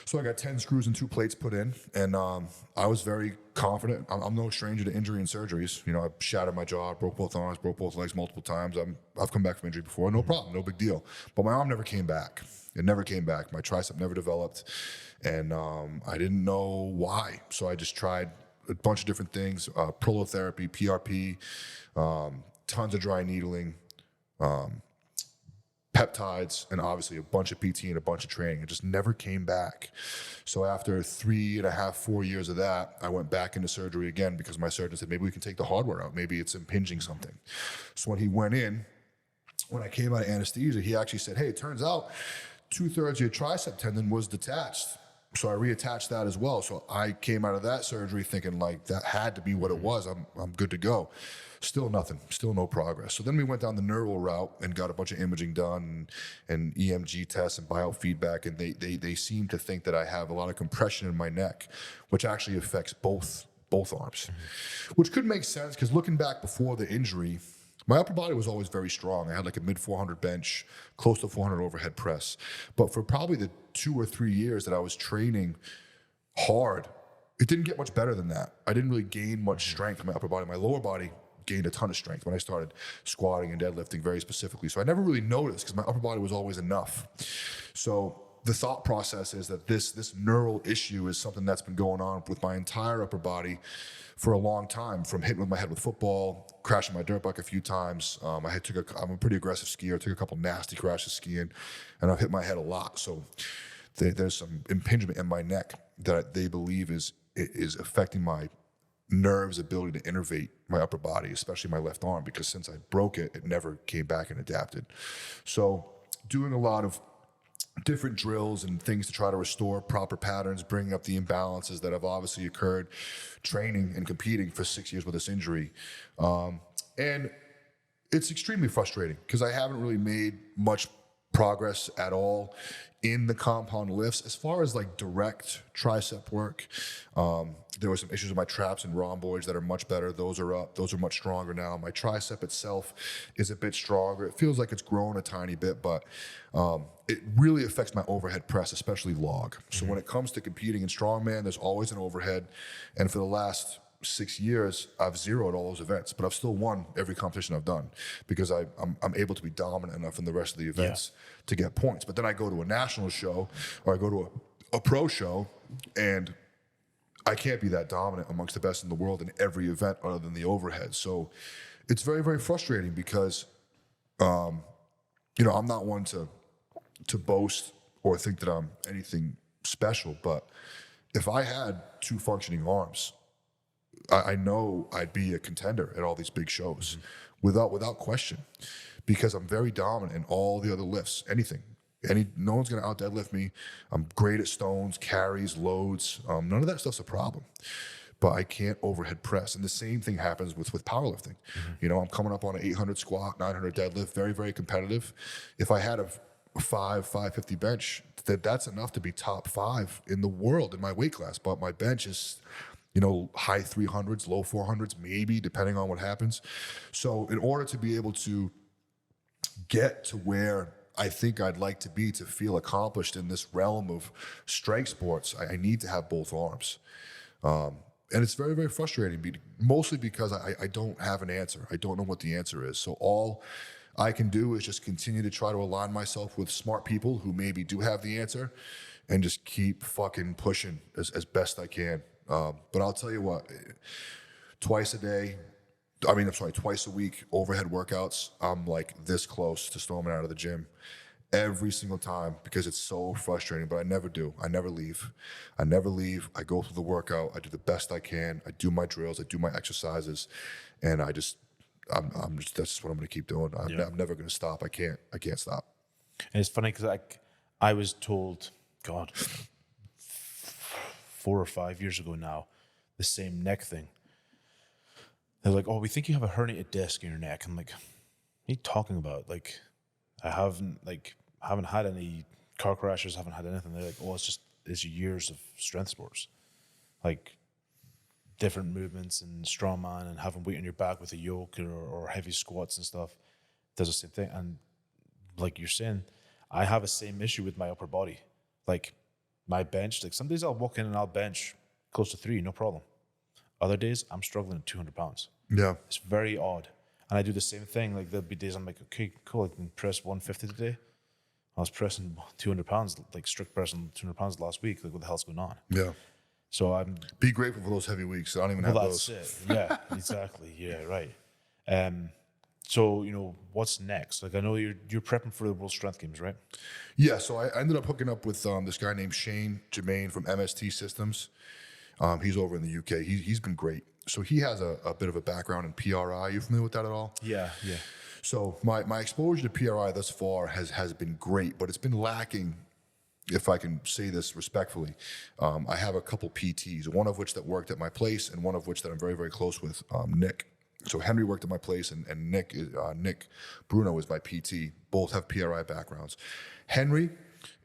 So I got 10 screws and 2 plates put in, and I was very confident. I'm no stranger to injury and surgeries. I shattered my jaw, broke both arms, broke both legs multiple times. I've come back from injury before, no problem, no big deal. But my arm never came back. It never came back. My tricep never developed, and I didn't know why. So I just tried a bunch of different things, prolotherapy, PRP, tons of dry needling, peptides, and obviously a bunch of PT and a bunch of training. It just never came back. So after 3.5, 4 years of that, I went back into surgery again because my surgeon said, maybe we can take the hardware out. Maybe it's impinging something. So when he went in, when I came out of anesthesia, he actually said, hey, it turns out 2/3 of your tricep tendon was detached. So I reattached that as well. So I came out of that surgery thinking like that had to be what it was. I'm good to go. Still nothing, still no progress. So then we went down the neural route and got a bunch of imaging done and EMG tests and biofeedback. And they seem to think that I have a lot of compression in my neck, which actually affects both arms, which could make sense because looking back before the injury, my upper body was always very strong. I had like a mid 400 bench, close to 400 overhead press. But for probably the 2 or 3 years that I was training hard, it didn't get much better than that. I didn't really gain much strength in my upper body. My lower body gained a ton of strength when I started squatting and deadlifting very specifically. So I never really noticed because my upper body was always enough. So the thought process is that this neural issue is something that's been going on with my entire upper body for a long time, from hitting with my head with football, crashing my dirt bike a few times. I'm a pretty aggressive skier. I took a couple nasty crashes skiing, and I've hit my head a lot. So there's some impingement in my neck that they believe is affecting my nerves' ability to innervate my upper body, especially my left arm, because since I broke it, it never came back and adapted. So doing a lot of different drills and things to try to restore proper patterns, bringing up the imbalances that have obviously occurred, training and competing for 6 years with this injury. And it's extremely frustrating because I haven't really made much progress at all in the compound lifts. As far as like direct tricep work, there were some issues with my traps and rhomboids that are much better. Those are up. Those are much stronger now. My tricep itself is a bit stronger. It feels like it's grown a tiny bit, but it really affects my overhead press, especially log. So when it comes to competing in strongman, there's always an overhead. And for the last 6 years, I've zeroed all those events, but I've still won every competition I've done because I'm able to be dominant enough in the rest of the events to get points. But then I go to a national show or I go to a pro show, and I can't be that dominant amongst the best in the world in every event other than the overhead. So it's very, very frustrating because, I'm not one to boast or think that I'm anything special, but if I had 2 functioning arms, I know I'd be a contender at all these big shows without question, because I'm very dominant in all the other lifts. No one's going to out deadlift me. I'm great at stones, carries, loads. None of that stuff's a problem, but I can't overhead press. And the same thing happens with powerlifting. I'm coming up on an 800 squat, 900 deadlift, very, very competitive. If I had a 550 bench, that's enough to be top 5 in the world in my weight class. But my bench is, high 300s, low 400s, maybe, depending on what happens. So in order to be able to get to where I think I'd like to be to feel accomplished in this realm of strength sports, I need to have both arms. And it's very, very frustrating, mostly because I don't have an answer. I don't know what the answer is. So all I can do is just continue to try to align myself with smart people who maybe do have the answer and just keep fucking pushing as best I can. But I'll tell you what, twice a week, overhead workouts, I'm like this close to storming out of the gym every single time because it's so frustrating, but I never do. I never leave. I go through the workout. I do the best I can. I do my drills. I do my exercises. And that's just what I'm going to keep doing. I'm never going to stop. I can't stop. And it's funny because I was told, God, 4 or 5 years ago now, the same neck thing. They're like, oh, we think you have a herniated disc in your neck. I'm like, what are you talking about? Like, I haven't had any car crashes, haven't had anything. They're like, oh, it's years of strength sports. Like, different movements and strongman and having weight on your back with a yoke or heavy squats and stuff does the same thing. And like you're saying, I have the same issue with my upper body. Like, my bench, like some days I'll walk in and I'll bench close to 3, no problem. Other days I'm struggling at 200 pounds. Yeah. It's very odd. And I do the same thing. Like there'll be days I'm like, okay, cool, I can press 150 today. I was pressing 200 pounds, like strict pressing 200 pounds last week. Like what the hell's going on? Yeah. So be grateful for those heavy weeks. I don't even have those. That's it. Yeah, exactly. Yeah, right. So, what's next? Like, I know you're prepping for the World Strength Games, right? Yeah, so I ended up hooking up with this guy named Shane Germain from MST Systems. He's over in the UK. He's been great. So he has a bit of a background in PRI. Are you familiar with that at all? Yeah. So my exposure to PRI thus far has been great, but it's been lacking, if I can say this respectfully. I have a couple PTs, one of which that worked at my place and one of which that I'm very, very close with, Nick. So Henry worked at my place, and Nick Bruno is my PT. Both have PRI backgrounds. Henry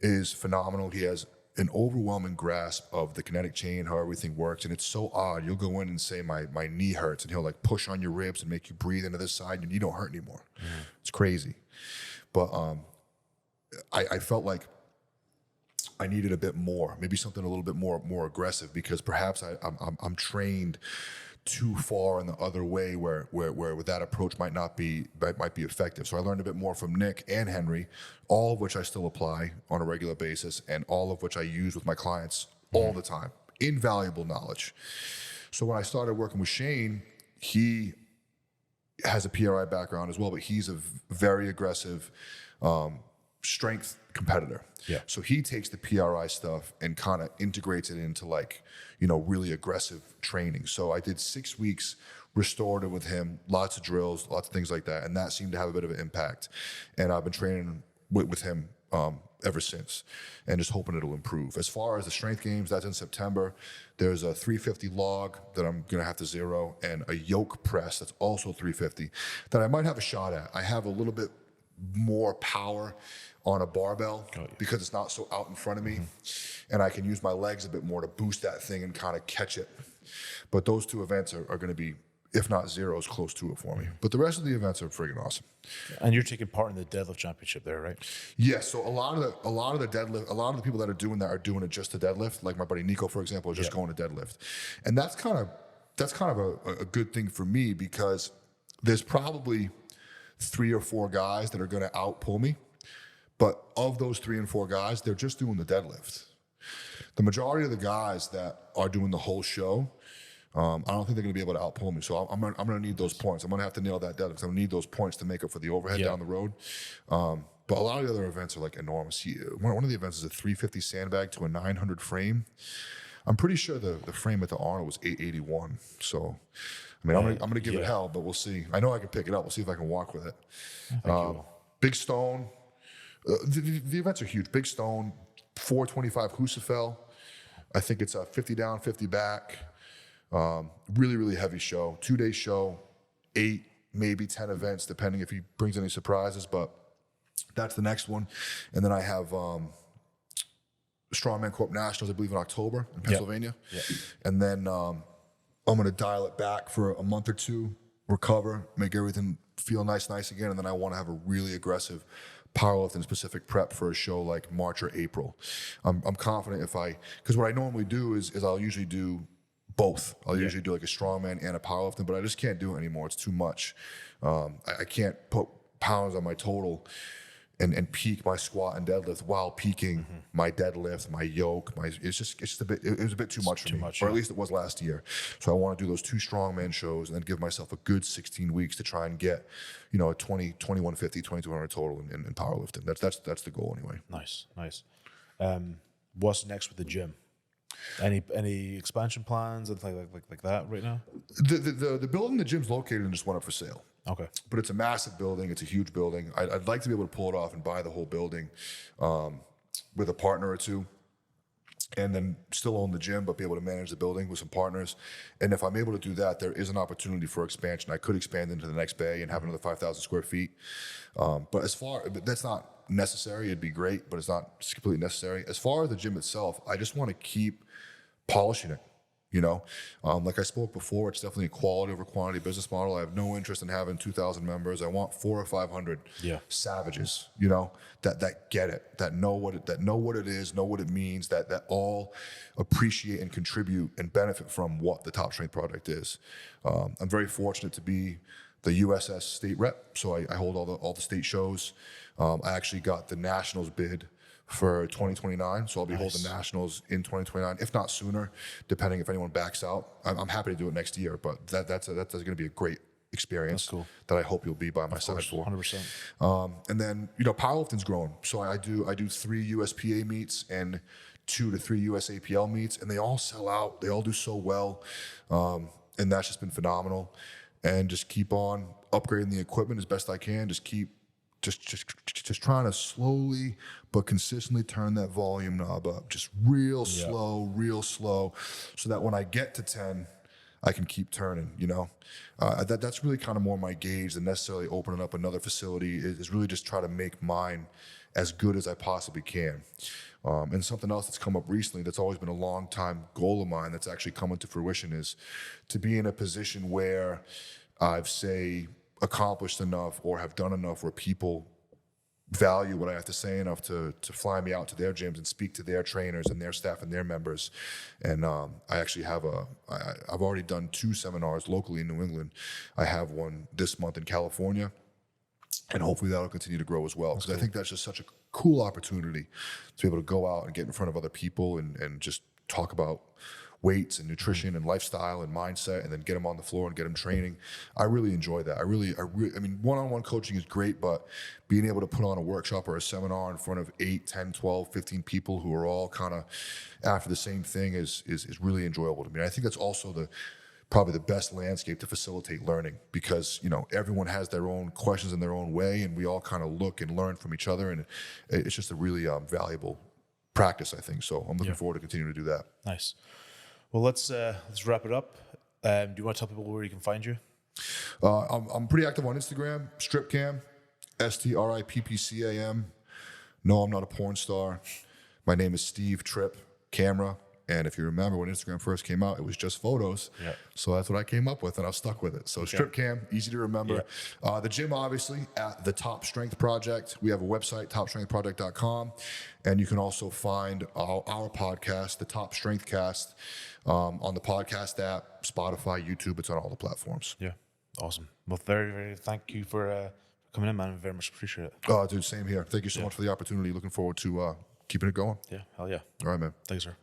is phenomenal. He has an overwhelming grasp of the kinetic chain, how everything works, and it's so odd. You'll go in and say, my knee hurts, and he'll like push on your ribs and make you breathe into this side, and your knee don't hurt anymore. It's crazy. But I felt like I needed a bit more, maybe something a little bit more aggressive, because perhaps I'm trained too far in the other way where that approach might be effective. So I learned a bit more from Nick and Henry, all of which I still apply on a regular basis and all of which I use with my clients all the time. Invaluable knowledge. So when I started working with Shane, he has a PRI background as well, but he's a very aggressive strength competitor. Yeah. So he takes the PRI stuff and kind of integrates it into really aggressive training. So I did 6 weeks restorative with him, lots of drills, lots of things like that. And that seemed to have a bit of an impact. And I've been training with him ever since and just hoping it'll improve. As far as the strength games, that's in September. There's a 350 log that I'm going to have to zero and a yoke press that's also 350 that I might have a shot at. I have a little bit more power on a barbell because it's not so out in front of me. And I can use my legs a bit more to boost that thing and kind of catch it. But those two events are going to be, if not zeros, close to it for me. But the rest of the events are friggin' awesome. And you're taking part in the deadlift championship there, right? Yes. So a lot of the deadlift, a lot of the people that are doing it just to deadlift. Like my buddy Nico, for example, is just going to deadlift, and that's kind of a good thing for me because there's probably 3 or 4 guys that are going to outpull me, but of those 3 and 4 guys, they're just doing the deadlift. The majority of the guys that are doing the whole show, I don't think they're going to be able to outpull me. So I'm going to need those points. I'm going to have to nail that deadlift. I'm going to need those points to make up for the overhead down the road. But a lot of the other events are like enormous. One of the events is a 350 sandbag to a 900 frame. I'm pretty sure the frame at the Arnold was 881. So, I mean, I'm gonna give it hell, but we'll see. I know I can pick it up. We'll see if I can walk with it. Big Stone. The events are huge. Big Stone, 425 Husafel. I think it's a 50 down, 50 back. Really, really heavy show. 2-day show, 8, maybe 10 events, depending if he brings any surprises. But that's the next one. And then I have Strongman Corp Nationals, I believe, in October in Pennsylvania. And then I'm going to dial it back for a month or 2, recover, make everything feel nice again. And then I want to have a really aggressive powerlifting specific prep for a show like March or April. I'm confident because what I normally do is I'll usually do both. I'll usually do like a strongman and a powerlifting, but I just can't do it anymore. It's too much. I can't put pounds on my total and peak my squat and deadlift while peaking my deadlift, my yoke. It's just a bit. It was a bit too much for me, or at least it was last year. So I want to do those 2 strongman shows and then give myself a good 16 weeks to try and get, a 2150, 2200 total in powerlifting. That's the goal anyway. Nice. What's next with the gym? Any expansion plans and like that right now? The building the gym's located in just went up for sale. Okay. But it's a massive building. It's a huge building. I'd like to be able to pull it off and buy the whole building with a partner or 2, and then still own the gym, but be able to manage the building with some partners. And if I'm able to do that, there is an opportunity for expansion. I could expand into the next bay and have another 5,000 square feet. But that's not necessary. It'd be great, but it's not completely necessary. As far as the gym itself, I just want to keep polishing it. Like I spoke before, it's definitely a quality over quantity business model. I have no interest in having 2,000 members. I want 400 or 500 savages, that get it, that know what it is, know what it means, that all appreciate and contribute and benefit from what the Top Strength product is. I'm very fortunate to be the USS state rep, so I hold all the state shows. I actually got the nationals bid for 2029, so I'll be holding nationals in 2029, if not sooner, depending if anyone backs out. I'm happy to do it next year, but that's going to be a great experience that I hope you'll be by my side for. 100%. And then powerlifting's growing, so I do 3 USPA meets and 2 to 3 USAPL meets, and they all sell out. They all do so well, and that's just been phenomenal. And just keep on upgrading the equipment as best I can. Just trying to slowly but consistently turn that volume knob up, just real slow, so that when I get to 10, I can keep turning. That's really kind of more my gauge than necessarily opening up another facility. Is really just try to make mine as good as I possibly can. And something else that's come up recently that's always been a long time goal of mine that's actually coming to fruition is to be in a position where I've accomplished enough or have done enough where people value what I have to say enough to fly me out to their gyms and speak to their trainers and their staff and their members. And I actually have I've already done 2 seminars locally in New England. I have one this month in California, and hopefully that'll continue to grow as well. Because I think that's just such a cool opportunity to be able to go out and get in front of other people and just talk about weights and nutrition and lifestyle and mindset, and then get them on the floor and get them training. I really enjoy that. I mean, one-on-one coaching is great, but being able to put on a workshop or a seminar in front of 8, 10, 12, 15 people who are all kind of after the same thing is really enjoyable to me. And I think that's also probably the best landscape to facilitate learning, because everyone has their own questions in their own way, and we all kind of look and learn from each other, and it's just a really valuable practice, I think. So I'm looking forward to continuing to do that. Nice. Well, let's wrap it up. Do you want to tell people where you can find you? I'm pretty active on Instagram, StripCam, STRIPPCAM. No, I'm not a porn star. My name is Steve Tripp, camera. And if you remember when Instagram first came out, it was just photos. Yeah. So that's what I came up with, and I've stuck with it. So Strip Cam, easy to remember. Yeah. The gym, obviously, at the Top Strength Project. We have a website, topstrengthproject.com. And you can also find our podcast, the Top Strength Cast, on the podcast app, Spotify, YouTube. It's on all the platforms. Yeah. Awesome. Well, very, very thank you for coming in, man. I very much appreciate it. Oh, dude, same here. Thank you so much for the opportunity. Looking forward to keeping it going. Yeah. Hell yeah. All right, man. Thanks, sir.